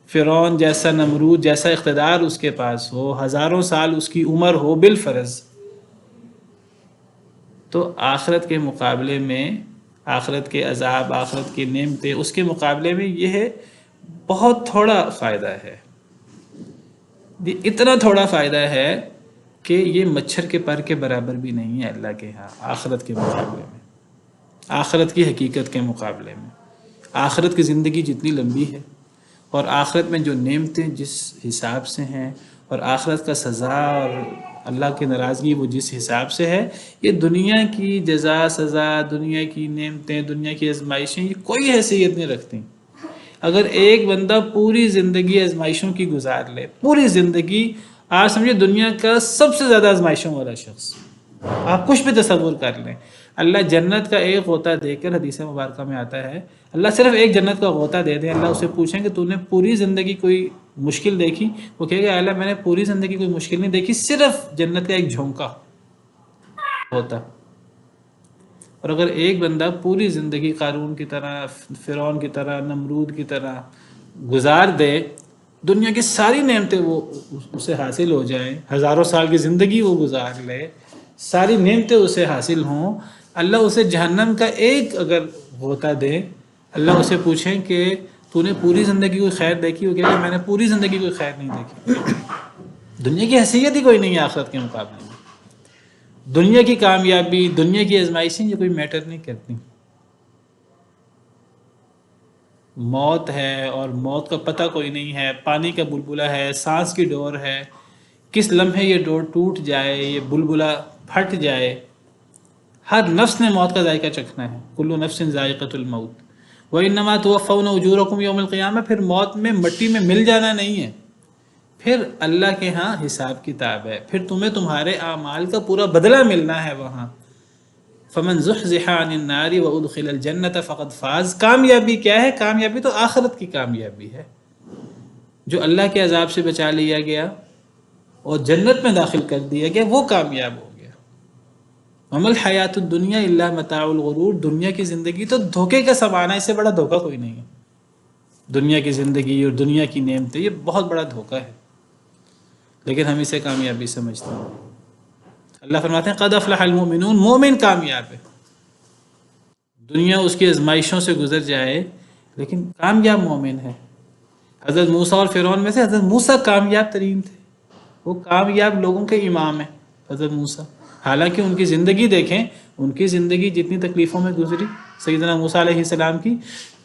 فرعون جیسا، نمرود جیسا اقتدار اس کے پاس ہو، ہزاروں سال اس کی عمر ہو بالفرض، تو آخرت کے مقابلے میں، آخرت کے عذاب، آخرت کی نعمتیں، اس کے مقابلے میں یہ ہے بہت تھوڑا فائدہ ہے۔ اتنا تھوڑا فائدہ ہے کہ یہ مچھر کے پر کے برابر بھی نہیں ہے اللہ کے ہاں، آخرت کے مقابلے میں، آخرت کی حقیقت کے مقابلے میں۔ آخرت کی زندگی جتنی لمبی ہے، اور آخرت میں جو نعمتیں جس حساب سے ہیں، اور آخرت کا سزا اور اللہ کی ناراضگی وہ جس حساب سے ہے، یہ دنیا کی جزا سزا، دنیا کی نعمتیں، دنیا کی آزمائشیں، یہ کوئی حیثیت نہیں رکھتی۔ اگر ایک بندہ پوری زندگی آزمائشوں کی گزار لے، پوری زندگی، آپ سمجھے دنیا کا سب سے زیادہ آزمائشوں والا شخص، آپ کچھ بھی تصور کر لیں، اللہ جنت کا ایک غوطہ دے کر، حدیث مبارکہ میں آتا ہے، اللہ صرف ایک جنت کا غوطہ دے دیں، اللہ اسے پوچھیں کہ تو نے پوری زندگی کوئی مشکل دیکھی؟ وہ کہے گا اللہ میں نے پوری زندگی کوئی مشکل نہیں دیکھی، صرف جنت کا ایک جھونکا ہوتا۔ اور اگر ایک بندہ پوری زندگی قارون کی طرح، فرعون کی طرح، نمرود کی طرح گزار دے، دنیا کی ساری نعمتیں وہ اسے حاصل ہو جائیں، ہزاروں سال کی زندگی وہ گزار لے، ساری نعمتیں اسے حاصل ہوں، اللہ اسے جہنم کا ایک اگر غوطہ دے، اللہ اسے پوچھیں کہ تو نے پوری زندگی کوئی خیر دیکھی؟ وہ کہے کہ میں نے پوری زندگی کوئی خیر نہیں دیکھی۔ دنیا کی حیثیت ہی کوئی نہیں ہے آخرت کے مقابلے میں۔ دنیا کی کامیابی، دنیا کی آزمائشیں یہ کوئی میٹر نہیں کرتی۔ موت ہے اور موت کا پتہ کوئی نہیں ہے، پانی کا بلبلہ ہے، سانس کی ڈور ہے، کس لمحے یہ ڈور ٹوٹ جائے، یہ بلبلہ پھٹ جائے۔ ہر نفس نے موت کا ذائقہ چکھنا ہے، کل نفس ذائقۃ الموت وَإِنَّمَا تُوَفَّوْنَ أُجُورَكُمْ يَوْمَ الْقِيَامَةِ، پھر موت میں مٹی میں مل جانا نہیں ہے، پھر اللہ کے ہاں حساب کتاب ہے، پھر تمہیں تمہارے اعمال کا پورا بدلہ ملنا ہے وہاں۔ فمن زحزح عن النار وادخل الجنة فقد فاز۔ کامیابی کیا ہے؟ کامیابی تو آخرت کی کامیابی ہے، جو اللہ کے عذاب سے بچا لیا گیا اور جنت میں داخل کر دیا گیا، وہ کامیاب ہو گیا۔ وما الحیات الدنیا الا متاع الغرور۔ دنیا کی زندگی تو دھوکے کا سامان ہے، اس سے بڑا دھوکا کوئی نہیں ہے۔ دنیا کی زندگی اور دنیا کی نعمتیں یہ بہت بڑا دھوکا ہے، لیکن ہم اسے کامیابی سمجھتے ہیں۔ اللہ فرماتے ہیں قد افلح المؤمنون، مومن کامیاب ہے۔ دنیا اس کی آزمائشوں سے گزر جائے لیکن کامیاب مومن ہے۔ حضرت موسیٰ اور فرعون میں سے حضرت موسیٰ کامیاب ترین تھے، وہ کامیاب لوگوں کے امام ہیں حضرت موسیٰ۔ حالانکہ ان کی زندگی دیکھیں، ان کی زندگی جتنی تکلیفوں میں گزری سیدنا موسیٰ علیہ السلام کی،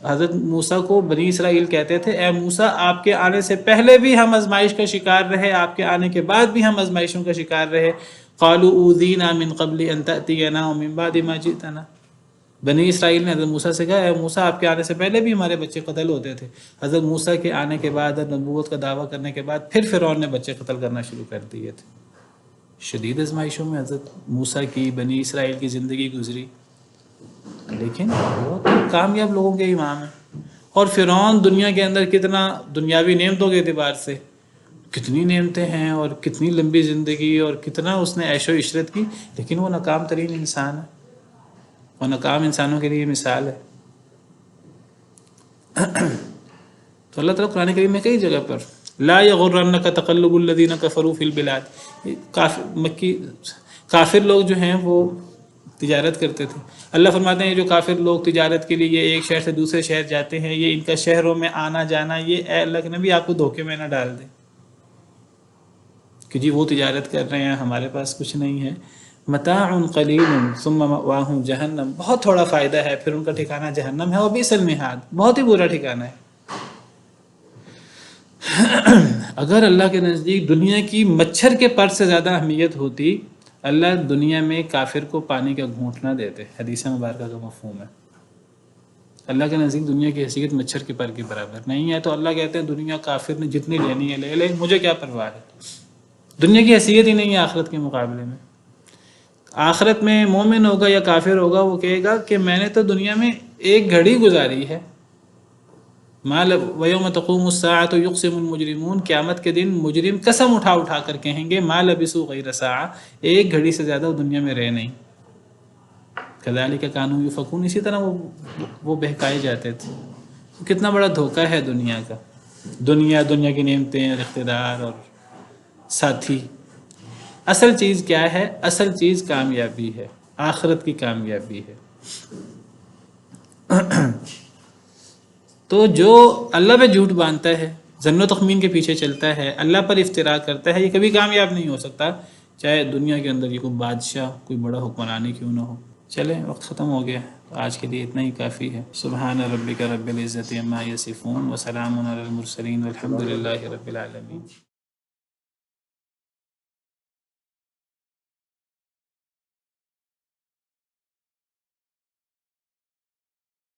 حضرت موسیٰ کو بنی اسرائیل کہتے تھے اے موسیٰ آپ کے آنے سے پہلے بھی ہم آزمائش کا شکار رہے، آپ کے آنے کے بعد بھی ہم آزمائشوں کا شکار رہے۔ قالوا اوذینا من قبل ان تأتینا ومن بعد ما جئتنا۔ بنی اسرائیل نے حضرت موسیٰ سے کہا اے موسیٰ آپ کے آنے سے پہلے بھی ہمارے بچے قتل ہوتے تھے۔ حضرت موسیٰ کے آنے کے بعد، نبوت کا دعویٰ کرنے کے بعد پھر فرعون نے بچے قتل کرنا شروع کر دیے تھے۔ شدید آزمائشوں میں حضرت موسیٰ کی، بنی اسرائیل کی زندگی گزری، لیکن وہ تو کامیاب لوگوں کے امام ہیں۔ اور فرعون دنیا کے اندر کتنا دنیاوی نعمتوں کے اعتبار سے کتنی نعمتیں ہیں اور کتنی لمبی زندگی اور کتنا اس نے عیش و عشرت کی، لیکن وہ ناکام ترین انسان ہے، اور ناکام انسانوں کے لیے مثال ہے۔ تو اللہ تعالیٰ قرآن کریم میں کئی جگہ پر لا یغرنک تقلب الذین کفروا فی البلاد، کافر لوگ جو ہیں وہ تجارت کرتے تھے۔ اللہ فرماتے ہیں جو کافر لوگ تجارت کے لیے ایک شہر سے دوسرے شہر جاتے ہیں، یہ ان کا شہروں میں آنا جانا، یہ اے اللہ کے نبی آپ کو دھوکے میں نہ ڈال دیں کہ جی وہ تجارت کر رہے ہیں ہمارے پاس کچھ نہیں ہے۔ متاع قلیل ثم مأواہم جہنم، بہت تھوڑا فائدہ ہے پھر ان کا ٹھکانہ جہنم ہے، وبئس المہاد، بہت ہی برا ٹھکانہ ہے۔ اگر اللہ کے نزدیک دنیا کی مچھر کے پر سے زیادہ اہمیت ہوتی، اللہ دنیا میں کافر کو پانی کا گھونٹ نہ دیتے۔ حدیث مبارکہ کا مفہوم ہے اللہ کے نزدیک دنیا کی حیثیت مچھر کے پر کے برابر نہیں ہے، تو اللہ کہتے ہیں دنیا کافر نے جتنی لینی ہے لے لے، مجھے کیا پرواہ ہے۔ دنیا کی حیثیت ہی نہیں ہے آخرت کے مقابلے میں۔ آخرت میں مومن ہوگا یا کافر ہوگا، وہ کہے گا کہ میں نے تو دنیا میں ایک گھڑی گزاری ہے۔ وَيَوْمَ تَقُومُ السَّاعَةُ يُقْسِمُ الْمُجْرِمُونَ، قیامت کے دن مجرم قسم اٹھا اٹھا کر کہیں گے مَا لَبِثُوا غَيْرَ سَاعَةٍ، ایک گھڑی سے زیادہ وہ دنیا میں رہے نہیں۔ كَذَلِكَ كَانُوا يُؤْفَكُونَ، اسی طرح وہ بہکائے جاتے تھے۔ کتنا بڑا دھوکہ ہے دنیا کا، دنیا کی نعمتیں اور اقتدار اور ساتھی۔ اصل چیز کیا ہے؟ اصل چیز کامیابی ہے، آخرت کی کامیابی ہے۔ تو جو اللہ پہ جھوٹ باندھتا ہے، ظن و تخمین کے پیچھے چلتا ہے، اللہ پر افتراء کرتا ہے، یہ کبھی کامیاب نہیں ہو سکتا، چاہے دنیا کے اندر یہ کوئی بادشاہ، کوئی بڑا حکمرانی کیوں نہ ہو۔ چلیں وقت ختم ہو گیا، آج کے لیے اتنا ہی کافی ہے۔ سبحان ربک رب العزت عما یصفون وسلام علی المرسلین والحمد للہ رب العالمین۔